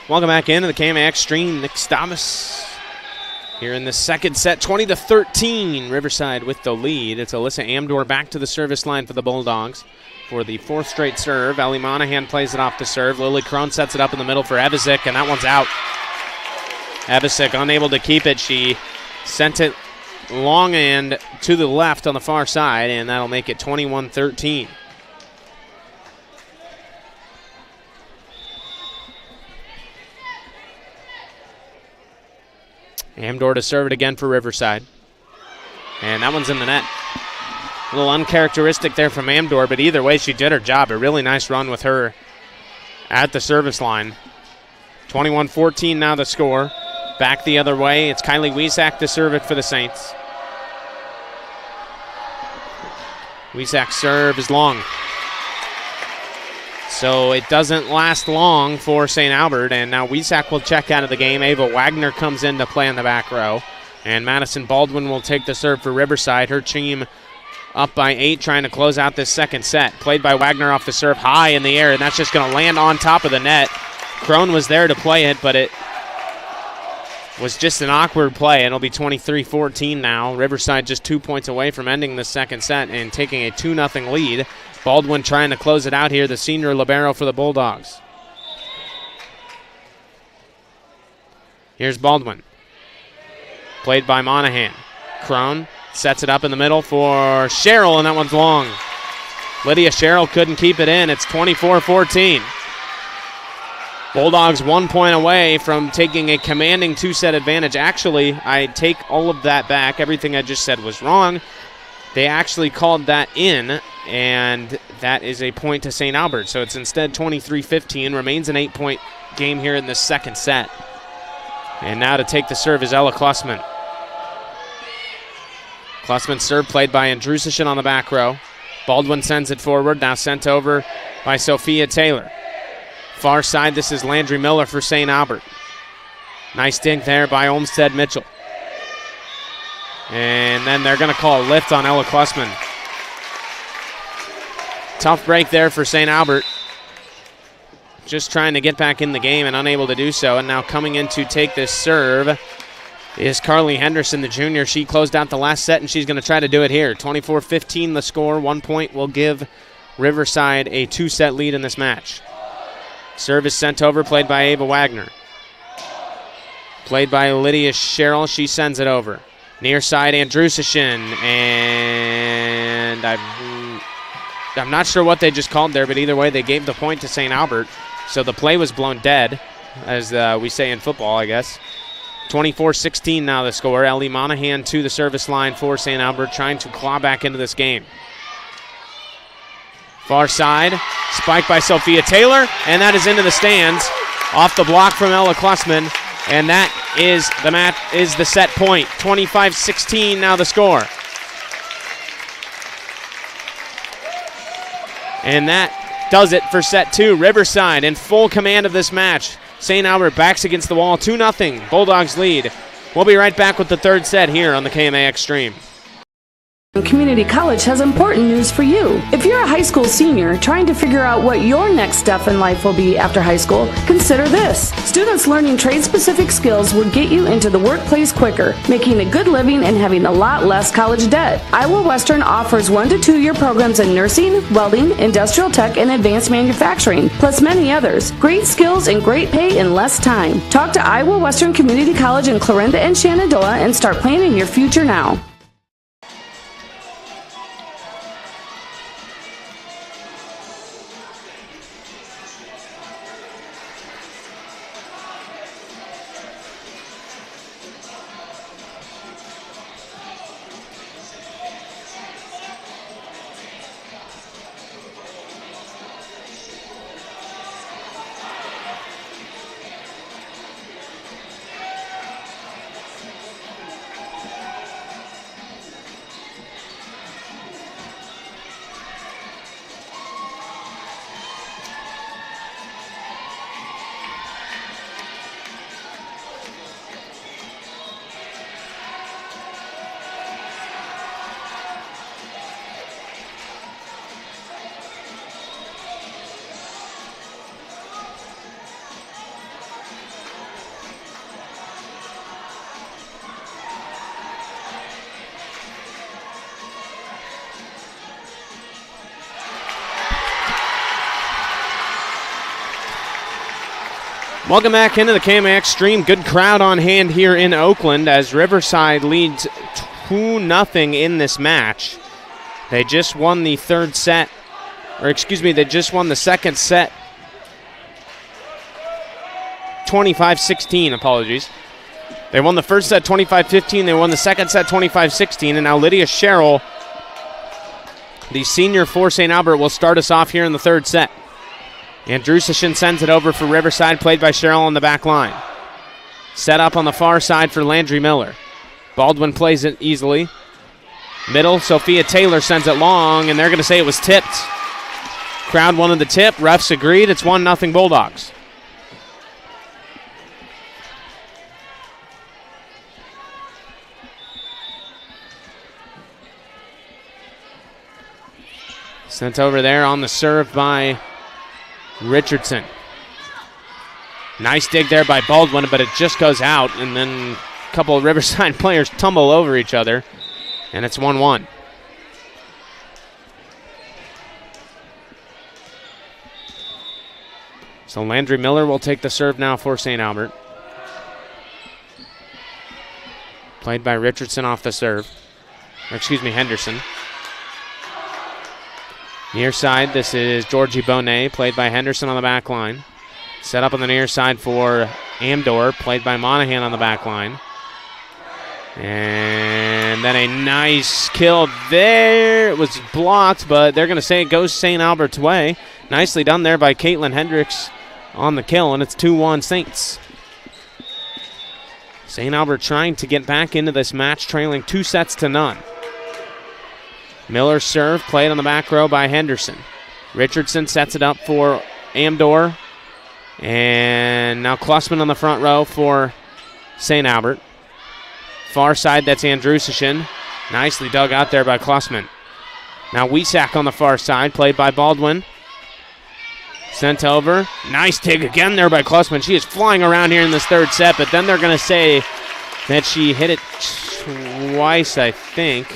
Welcome back into the KMAX stream. Nick Stavis here in the second set, 20-13. Riverside with the lead. It's Alyssa Amdor back to the service line for the Bulldogs for the fourth straight serve. Ellie Monahan plays it off the serve. Lily Crone sets it up in the middle for Evisick, and that one's out. Evisick unable to keep it. She sent it long and to the left on the far side, and that'll make it 21-13. Amdor to serve it again for Riverside. And that one's in the net. A little uncharacteristic there from Amdor, but either way, she did her job. A really nice run with her at the service line. 21-14 now the score. Back the other way. It's Kylie Wiesack to serve it for the Saints. Wiesack's serve is long. So it doesn't last long for St. Albert, and now Wiesack will check out of the game. Ava Wagner comes in to play in the back row, and Madison Baldwin will take the serve for Riverside. Her team up by 8, trying to close out this second set. Played by Wagner off the serve high in the air, and that's just going to land on top of the net. Crone was there to play it, but it was just an awkward play. It'll be 23-14 now. Riverside just 2 points away from ending the second set and taking a 2-0 lead. Baldwin trying to close it out here, the senior libero for the Bulldogs. Here's Baldwin. Played by Monahan. Crone sets it up in the middle for Sherrill, and that one's long. Lydia Sherrill couldn't keep it in. It's 24-14. Bulldogs 1 point away from taking a commanding two-set advantage. Actually, I take all of that back. Everything I just said was wrong. They actually called that in, and that is a point to St. Albert. So it's instead 23-15. Remains an 8-point game here in the second set. And now to take the serve is Ella Klussman. Klussman's serve played by Andrusichin on the back row. Baldwin sends it forward, now sent over by Sophia Taylor. Far side, this is Landry Miller for St. Albert. Nice dink there by Olmsted Mitchell. And then they're going to call a lift on Ella Klussman. Tough break there for St. Albert. Just trying to get back in the game and unable to do so. And now coming in to take this serve is Carly Henderson, the junior. She closed out the last set, and she's going to try to do it here. 24-15 the score. 1 point will give Riverside a 2-set lead in this match. Serve is sent over, played by Ava Wagner. Played by Lydia Sherrill. She sends it over. Near side, Andrusichin. And I'm not sure what they just called there, but either way, they gave the point to St. Albert. So the play was blown dead, as we say in football, I guess. 24-16 now the score. Ellie Monahan to the service line for St. Albert, trying to claw back into this game. Far side, spiked by Sophia Taylor, and that is into the stands. Off the block from Ella Klussman, and that is the set point. 25-16 now the score. And that does it for set two. Riverside in full command of this match. St. Albert backs against the wall, 2-0. Bulldogs lead. We'll be right back with the third set here on the KMAX Stream. Community College has important news for you. If you're a high school senior trying to figure out what your next step in life will be after high school, consider this. Students learning trade-specific skills will get you into the workplace quicker, making a good living and having a lot less college debt. Iowa Western offers 1 to 2 year programs in nursing, welding, industrial tech, and advanced manufacturing, plus many others. Great skills and great pay in less time. Talk to Iowa Western Community College in Clarinda and Shenandoah and start planning your future now. Welcome back into the KMAX Stream. Good crowd on hand here in Oakland as Riverside leads 2-0 in this match. They just won the third set, or excuse me, they just won the second set. 25-16, apologies. They won the first set 25-15, they won the second set 25-16, and now Lydia Sherrill, the senior for St. Albert, will start us off here in the third set. Andrusichin sends it over for Riverside, played by Sherrill on the back line. Set up on the far side for Landry Miller. Baldwin plays it easily. Middle, Sophia Taylor sends it long, and they're going to say it was tipped. Crowd wanted the tip. Refs agreed. It's 1-0 Bulldogs. Sent over there on the serve by Richardson. Nice dig there by Baldwin, but it just goes out, and then a couple of Riverside players tumble over each other, and it's 1-1. So Landry Miller will take the serve now for St. Albert. Played by Richardson off the serve. Henderson. Near side, this is Georgie Bonet, played by Henderson on the back line. Set up on the near side for Amdor, played by Monahan on the back line. And then a nice kill there. It was blocked, but they're going to say it goes St. Albert's way. Nicely done there by Caitlin Hendricks on the kill, and it's 2-1 Saints. St. Albert trying to get back into this match, trailing 2-0. Miller's serve played on the back row by Henderson. Richardson sets it up for Amdor. And now Klussman on the front row for St. Albert. Far side, that's Andrusichin. Nicely dug out there by Klussman. Now Wiesack on the far side, played by Baldwin. Sent over. Nice dig again there by Klussman. She is flying around here in this third set, but then they're going to say that she hit it twice, I think.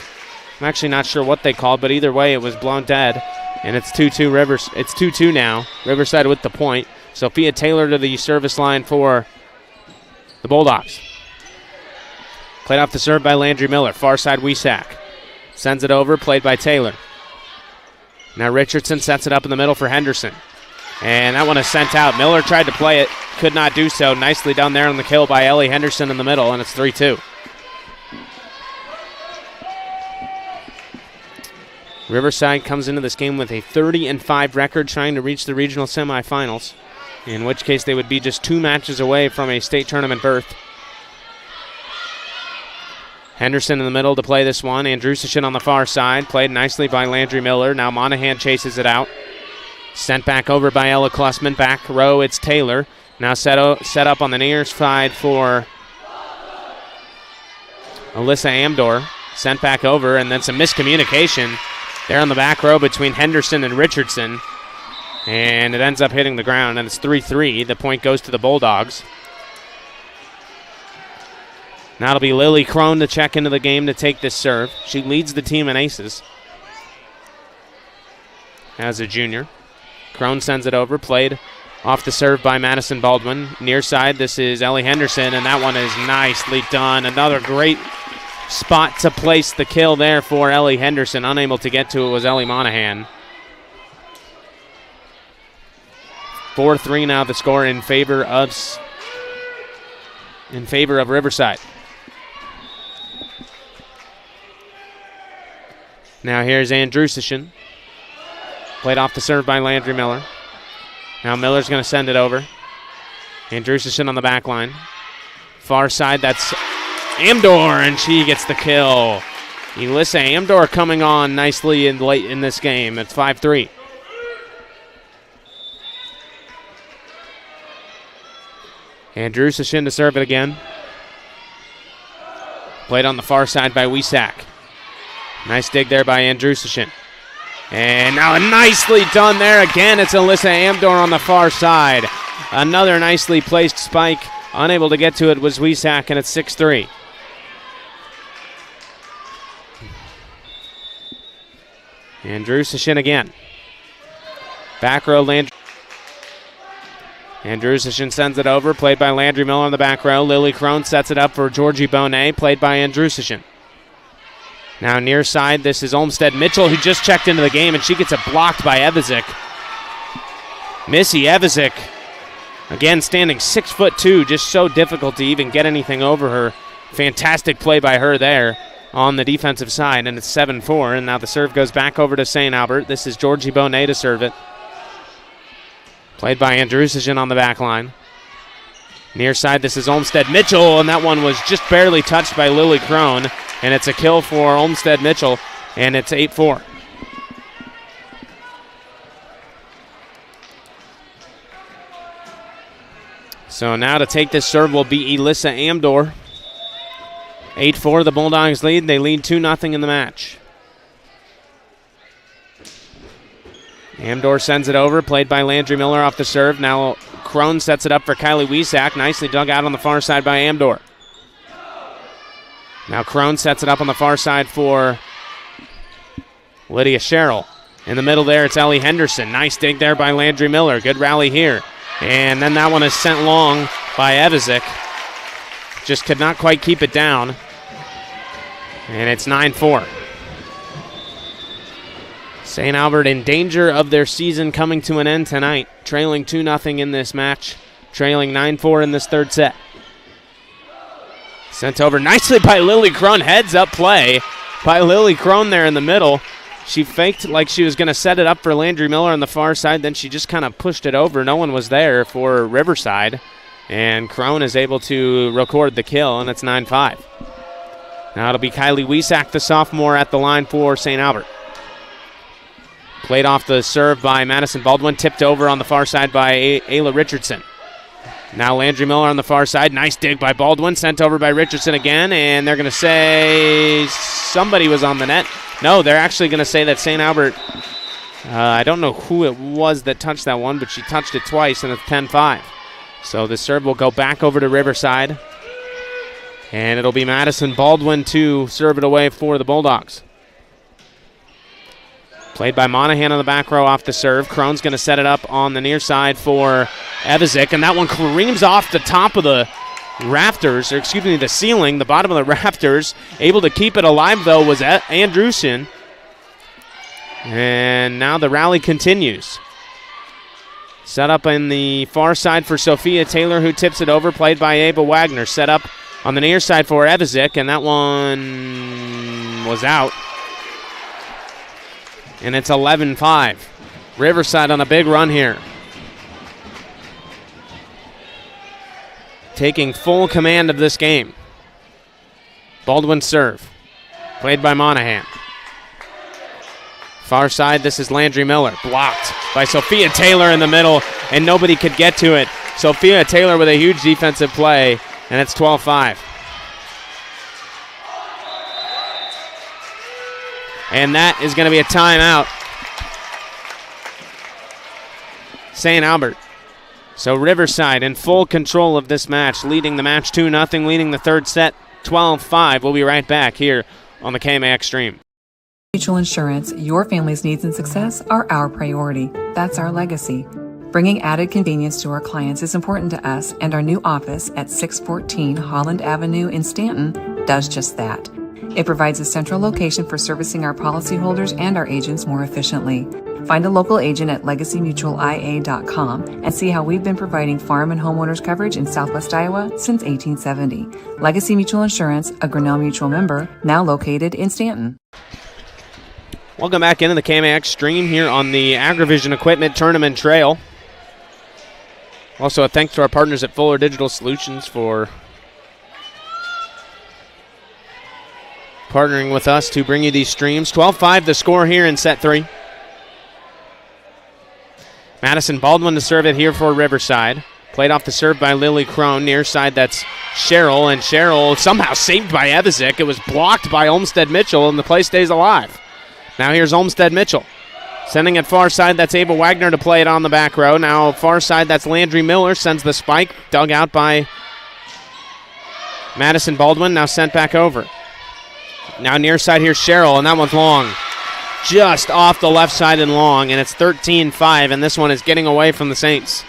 I'm actually not sure what they called, but either way, it was blown dead. And it's 2-2 It's 2-2 now. Riverside with the point. Sophia Taylor to the service line for the Bulldogs. Played off the serve by Landry Miller. Far side, Wiesack. Sends it over, played by Taylor. Now Richardson sets it up in the middle for Henderson. And that one is sent out. Miller tried to play it, could not do so. Nicely done there on the kill by Ellie Henderson in the middle, and it's 3-2. Riverside comes into this game with a 30-5 record, trying to reach the regional semifinals, in which case they would be just 2 matches away from a state tournament berth. Henderson in the middle to play this one. Andrusichin on the far side. Played nicely by Landry Miller. Now Monahan chases it out. Sent back over by Ella Klussman. Back row, it's Taylor. Now set up on the near side for Alyssa Amdor. Sent back over, and then some miscommunication there on the back row between Henderson and Richardson. And it ends up hitting the ground, and it's 3-3. The point goes to the Bulldogs. Now it'll be Lily Crone to check into the game to take this serve. She leads the team in aces as a junior. Crone sends it over, played off the serve by Madison Baldwin. Near side, this is Ellie Henderson, and that one is nicely done. Another great spot to place the kill there for Ellie Henderson. Unable to get to it was Ellie Monahan. 4-3 now the score in favor of Riverside. Now here's Andrusichin. Played off the serve by Landry Miller. Now Miller's going to send it over. Andrusichin on the back line. Far side, that's Amdor, and she gets the kill. Elissa Amdor coming on nicely in late in this game. It's 5-3. Andrusichin to serve it again. Played on the far side by Wiesack. Nice dig there by Andrusichin. And now nicely done there again. It's Alyssa Amdor on the far side. Another nicely placed spike. Unable to get to it was Wiesack, and it's 6-3. Andrusichin again. Back row, Andrusichin sends it over, played by Landry Miller on the back row. Lily Crone sets it up for Georgie Bonet, played by Andrusichin. Now near side, this is Olmstead Mitchell, who just checked into the game, and she gets it blocked by Evizik. Missy Evizik, again standing 6'2", just so difficult to even get anything over her. Fantastic play by her there on the defensive side, and it's 7-4, and now the serve goes back over to St. Albert. This is Georgie Bonet to serve it. Played by Andrusichin on the back line. Near side, this is Olmstead Mitchell, and that one was just barely touched by Lily Crone, and it's a kill for Olmstead Mitchell, and it's 8-4. So now to take this serve will be Elissa Amdor. 8-4, the Bulldogs lead. They lead 2-0 in the match. Amdor sends it over, played by Landry Miller off the serve. Now Crone sets it up for Kylie Wiesack. Nicely dug out on the far side by Amdor. Now Crone sets it up on the far side for Lydia Sherrill. In the middle there, it's Ellie Henderson. Nice dig there by Landry Miller. Good rally here. And then that one is sent long by Evizik. Just could not quite keep it down. And it's 9-4. St. Albert in danger of their season coming to an end tonight. Trailing 2-0 in this match. Trailing 9-4 in this third set. Sent over nicely by Lily Crone. Heads up play by Lily Crone there in the middle. She faked like she was going to set it up for Landry Miller on the far side. Then she just kind of pushed it over. No one was there for Riverside. And Crone is able to record the kill, and it's 9-5. Now it'll be Kylie Wiesack, the sophomore, at the line for St. Albert. Played off the serve by Madison Baldwin. Tipped over on the far side by Ayla Richardson. Now Landry Miller on the far side. Nice dig by Baldwin. Sent over by Richardson again. And they're going to say somebody was on the net. No, they're actually going to say that St. Albert, I don't know who it was that touched that one, but she touched it twice, and it's 10-5. So the serve will go back over to Riverside. And it'll be Madison Baldwin to serve it away for the Bulldogs. Played by Monahan on the back row off the serve. Crone's going to set it up on the near side for Evizik, and that one careens off the top of the rafters, or excuse me, the ceiling, the bottom of the rafters. Able to keep it alive, though, was Andrewson. And now the rally continues. Set up in the far side for Sophia Taylor, who tips it over, played by Ava Wagner. Set up on the near side for Evizik, and that one was out. And it's 11-5. Riverside on a big run here. Taking full command of this game. Baldwin serve. Played by Monahan. Far side, this is Landry Miller. Blocked by Sophia Taylor in the middle, and nobody could get to it. Sophia Taylor with a huge defensive play, and it's 12-5. And that is going to be a timeout. St. Albert. So Riverside in full control of this match, leading the match 2-0, leading the third set 12-5. We'll be right back here on the KMAX stream. Mutual Insurance, your family's needs and success are our priority. That's our legacy. Bringing added convenience to our clients is important to us, and our new office at 614 Holland Avenue in Stanton does just that. It provides a central location for servicing our policyholders and our agents more efficiently. Find a local agent at legacymutualia.com and see how we've been providing farm and homeowners coverage in Southwest Iowa since 1870. Legacy Mutual Insurance, a Grinnell Mutual member, now located in Stanton. Welcome back into the KMAX stream here on the Agrivision Equipment Tournament Trail. Also a thanks to our partners at Fuller Digital Solutions for partnering with us to bring you these streams. 12-5 the score here in set 3. Madison Baldwin to serve it here for Riverside. Played off the serve by Lily Crone. Near side, that's Sherrill, and Sherrill somehow saved by Evizik. It was blocked by Olmstead Mitchell, and the play stays alive. Now here's Olmstead Mitchell. Sending it far side, that's Ava Wagner to play it on the back row. Now far side, that's Landry Miller. Sends the spike, dug out by Madison Baldwin. Now sent back over. Now near side, here's Sherrill, and that one's long. Just off the left side and long, and it's 13-5, and this one is getting away from the Saints.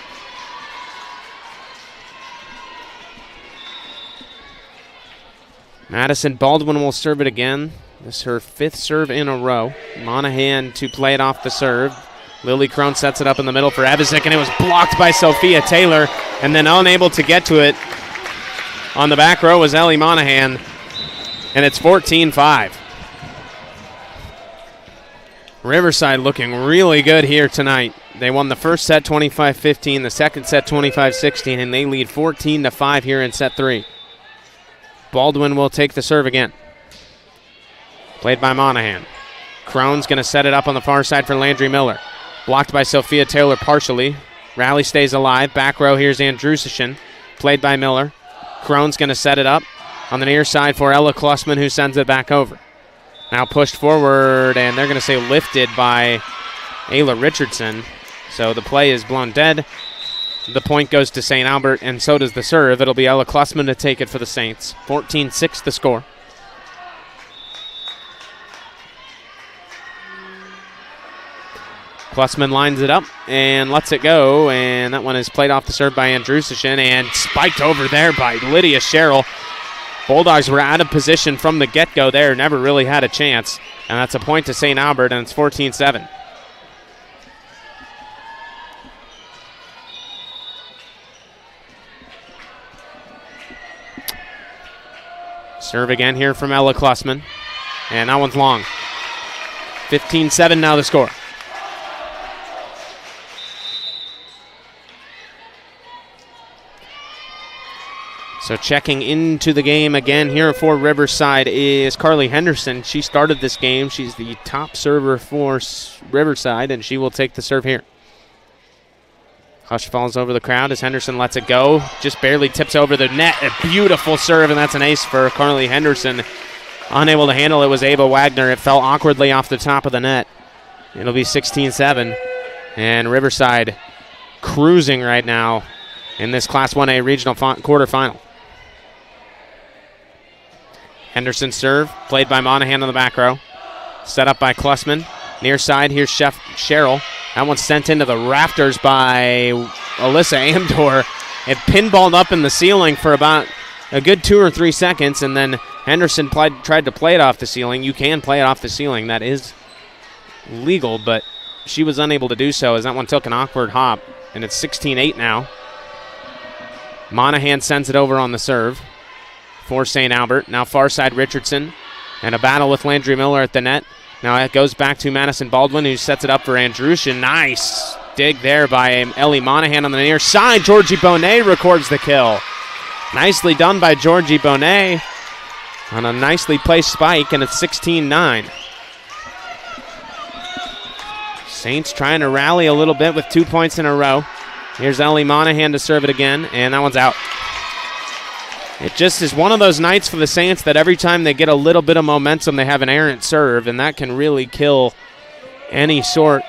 Madison Baldwin will serve it again. This is her 5th serve in a row. Monahan to play it off the serve. Lily Crone sets it up in the middle for Evizik, and it was blocked by Sophia Taylor, and then unable to get to it on the back row was Ellie Monahan, and it's 14-5. Riverside looking really good here tonight. They won the first set 25-15, the second set 25-16, and they lead 14-5 here in set 3. Baldwin will take the serve again. Played by Monahan. Crone's going to set it up on the far side for Landry Miller. Blocked by Sophia Taylor partially. Rally stays alive. Back row, here's Andrusichin. Played by Miller. Crone's going to set it up on the near side for Ella Klussman, who sends it back over. Now pushed forward, and they're going to say lifted by Ayla Richardson. So the play is blown dead. The point goes to St. Albert, and so does the serve. It'll be Ella Klussman to take it for the Saints. 14-6 the score. Klussman lines it up and lets it go, and that one is played off the serve by Andrusichin and spiked over there by Lydia Sherrill. Bulldogs were out of position from the get-go there, never really had a chance, and that's a point to St. Albert, and it's 14-7. Serve again here from Ella Klussman, and that one's long. 15-7 now the score. So checking into the game again here for Riverside is Carly Henderson. She started this game. She's the top server for Riverside, and she will take the serve here. Hush falls over the crowd as Henderson lets it go. Just barely tips over the net. A beautiful serve, and that's an ace for Carly Henderson. Unable to handle it was Ava Wagner. It fell awkwardly off the top of the net. It'll be 16-7, and Riverside cruising right now in this Class 1A regional quarterfinal. Henderson serve, played by Monahan in the back row. Set up by Klussman. Near side, here's Sherrill. That one's sent into the rafters by Alyssa Amdor. It pinballed up in the ceiling for about a good 2 or 3 seconds, and then Henderson tried to play it off the ceiling. You can play it off the ceiling. That is legal, but she was unable to do so as that one took an awkward hop, and it's 16-8 now. Monahan sends it over on the serve for St. Albert. Now far side Richardson, and a battle with Landry Miller at the net. Now it goes back to Madison Baldwin, who sets it up for Andrushin. Nice dig there by Ellie Monahan on the near side. Georgie Bonet records the kill. Nicely done by Georgie Bonet on a nicely placed spike, and it's 16-9. Saints trying to rally a little bit with 2 points in a row. Here's Ellie Monahan to serve it again, and that one's out. It just is one of those nights for the Saints that every time they get a little bit of momentum, they have an errant serve, and that can really kill any sort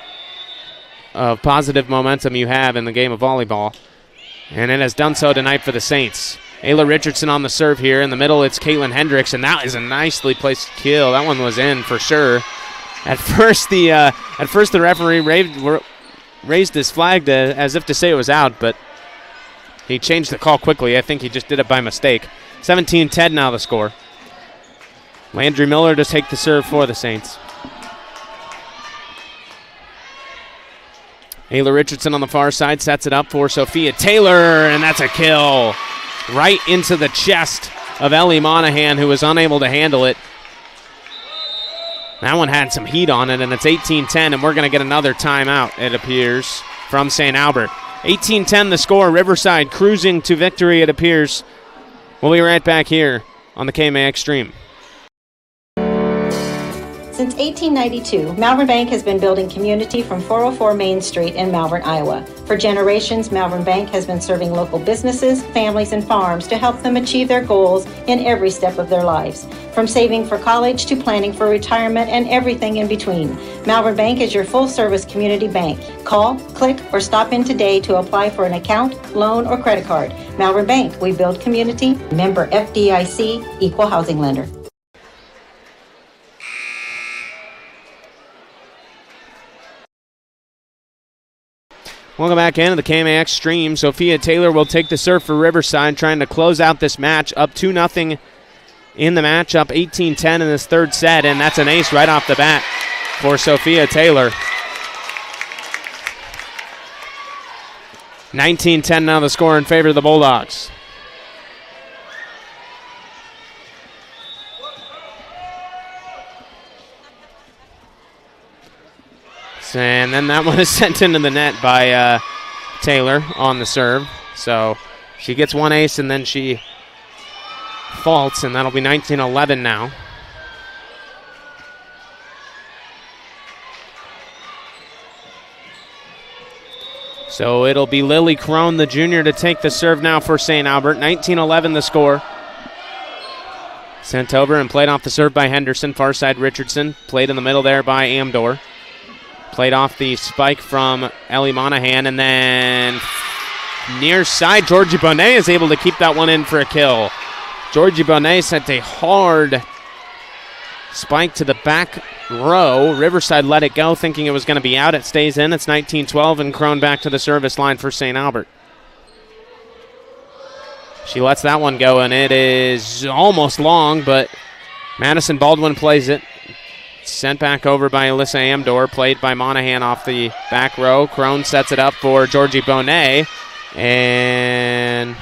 of positive momentum you have in the game of volleyball. And it has done so tonight for the Saints. Ayla Richardson on the serve here. In the middle, it's Caitlin Hendricks, and that is a nicely placed kill. That one was in for sure. At first, the referee raised his flag as if to say it was out, but he changed the call quickly. I think he just did it by mistake. 17-10 now the score. Landry Miller to take the serve for the Saints. Ayla Richardson on the far side sets it up for Sophia Taylor, and that's a kill. Right into the chest of Ellie Monahan, who was unable to handle it. That one had some heat on it, and it's 18-10, and we're going to get another timeout, it appears, from St. Albert. 18-10 the score. Riverside cruising to victory, it appears. We'll be right back here on the KMAX stream. Since 1892, Malvern Bank has been building community from 404 Main Street in Malvern, Iowa. For generations, Malvern Bank has been serving local businesses, families, and farms to help them achieve their goals in every step of their lives. From saving for college to planning for retirement and everything in between, Malvern Bank is your full-service community bank. Call, click, or stop in today to apply for an account, loan, or credit card. Malvern Bank, we build community. Member FDIC, Equal Housing Lender. Welcome back into the KMAX stream. Sophia Taylor will take the serve for Riverside, trying to close out this match. Up 2-0 in the match, up 18-10 in this third set, and that's an ace right off the bat for Sophia Taylor. 19-10 now the score in favor of the Bulldogs. And then that one is sent into the net by Taylor on the serve. So she gets one ace and then she faults, and that'll be 19-11 now. So it'll be Lily Crone, the junior, to take the serve now for St. Albert. 19-11 the score. Sent over and played off the serve by Henderson. Far side Richardson. Played in the middle there by Amdor. Played off the spike from Ellie Monahan, and then near side. Georgie Bonet is able to keep that one in for a kill. Georgie Bonet sent a hard spike to the back row. Riverside let it go, thinking it was going to be out. It stays in. It's 19-12, and Crone back to the service line for St. Albert. She lets that one go, and it is almost long, but Madison Baldwin plays it. Sent back over by Alyssa Amdor, played by Monahan off the back row. Crone sets it up for Georgie Bonet, and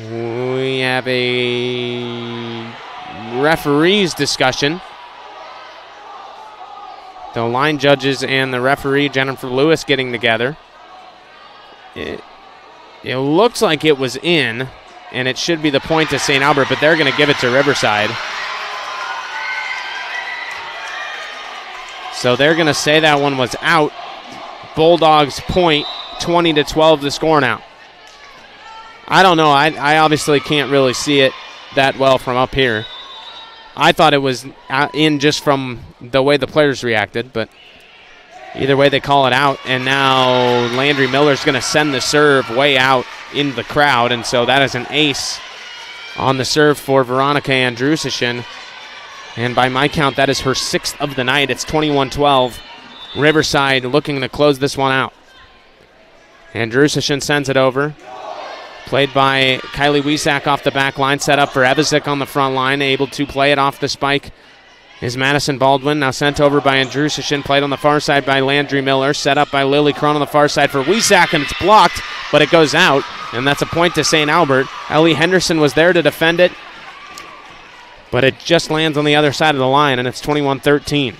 we have a referee's discussion. The line judges and the referee, Jennifer Lewis, getting together. It looks like it was in, and it should be the point to St. Albert, but they're going to give it to Riverside. So they're going to say that one was out. Bulldogs point, 20-12 the score now. I don't know. I obviously can't really see it that well from up here. I thought it was in just from the way the players reacted, but either way they call it out. And now Landry Miller's going to send the serve way out in the crowd, and so that is an ace on the serve for Veronica Andrusichin. And by my count, that is her 6th of the night. It's 21-12. Riverside looking to close this one out. Andrusichin sends it over. Played by Kylie Wiesack off the back line. Set up for Evasic on the front line. Able to play it off the spike is Madison Baldwin. Now sent over by Andrusichin. Played on the far side by Landry Miller. Set up by Lily Crone on the far side for Wiesack, and it's blocked, but it goes out. And that's a point to St. Albert. Ellie Henderson was there to defend it, but it just lands on the other side of the line, and it's 21-13.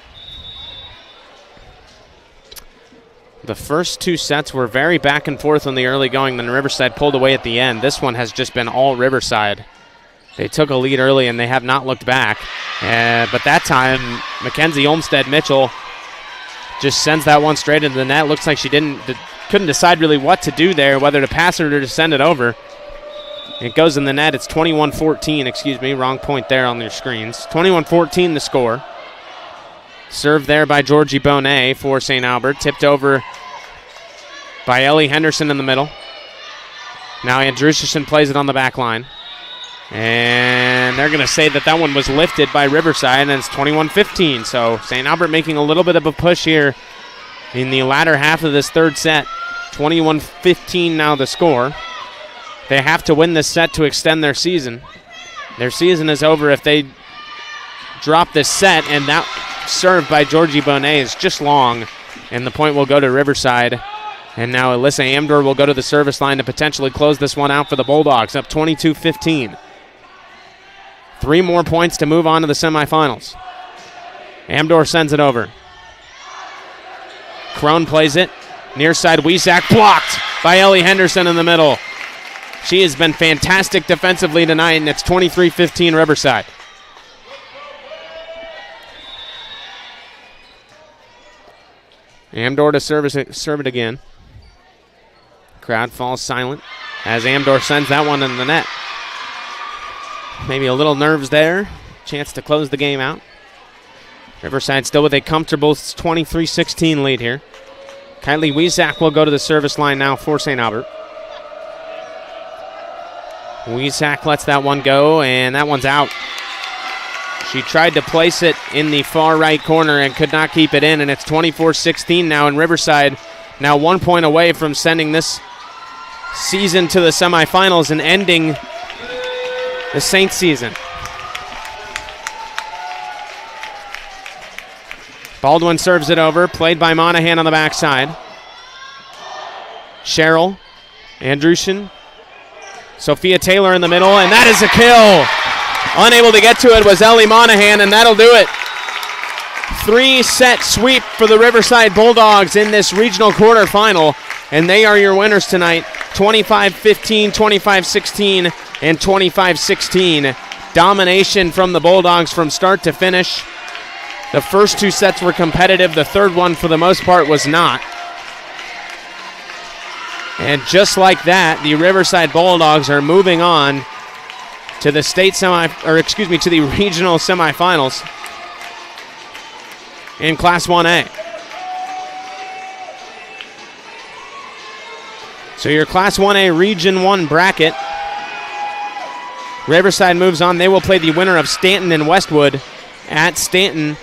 The first two sets were very back and forth in the early going, then Riverside pulled away at the end. This one has just been all Riverside. They took a lead early, and they have not looked back. But that time, Mackenzie Olmstead-Mitchell just sends that one straight into the net. Looks like she couldn't decide really what to do there, whether to pass it or to send it over. It goes in the net. It's 21-14. Wrong point there on your screens. 21-14 the score. Served there by Georgie Bonet for St. Albert. Tipped over by Ellie Henderson in the middle. Now Andrusichin plays it on the back line. And they're going to say that one was lifted by Riverside, and it's 21-15. So St. Albert making a little bit of a push here in the latter half of this third set. 21-15 now the score. They have to win this set to extend their season. Their season is over if they drop this set, and that serve by Georgie Bonet is just long, and the point will go to Riverside. And now Alyssa Amdor will go to the service line to potentially close this one out for the Bulldogs, up 22-15. 3 more points to move on to the semifinals. Amdor sends it over. Crone plays it. Near side, Wiesack blocked by Ellie Henderson in the middle. She has been fantastic defensively tonight, and it's 23-15 Riverside. Amdor to serve it again. Crowd falls silent as Amdor sends that one in the net. Maybe a little nerves there. Chance to close the game out. Riverside still with a comfortable 23-16 lead here. Kylie Wiesack will go to the service line now for St. Albert. Wiesack lets that one go, and that one's out. She tried to place it in the far right corner and could not keep it in, and it's 24-16 now, and Riverside now 1 point away from sending this season to the semifinals and ending the Saints season. Baldwin serves it over, played by Monahan on the backside. Cheryl, Andrushin, Sophia Taylor in the middle, and that is a kill. Unable to get to it was Ellie Monahan, and that'll do it. 3-set sweep for the Riverside Bulldogs in this regional quarterfinal, and they are your winners tonight. 25-15, 25-16, and 25-16. Domination from the Bulldogs from start to finish. The first 2 sets were competitive. The third one, for the most part, was not. And just like that, the Riverside Bulldogs are moving on to the to the regional semifinals in Class 1A. So your Class 1A Region 1 bracket. Riverside moves on. They will play the winner of Stanton and Westwood at Stanton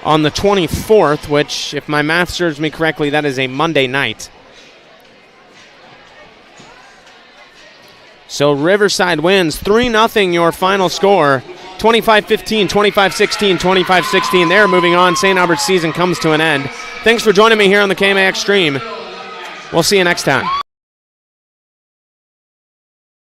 on the 24th, which, if my math serves me correctly, that is a Monday night. So Riverside wins 3-0 your final score. 25-15, 25-16, 25-16. They're moving on. St. Albert's season comes to an end. Thanks for joining me here on the KMAX stream. We'll see you next time.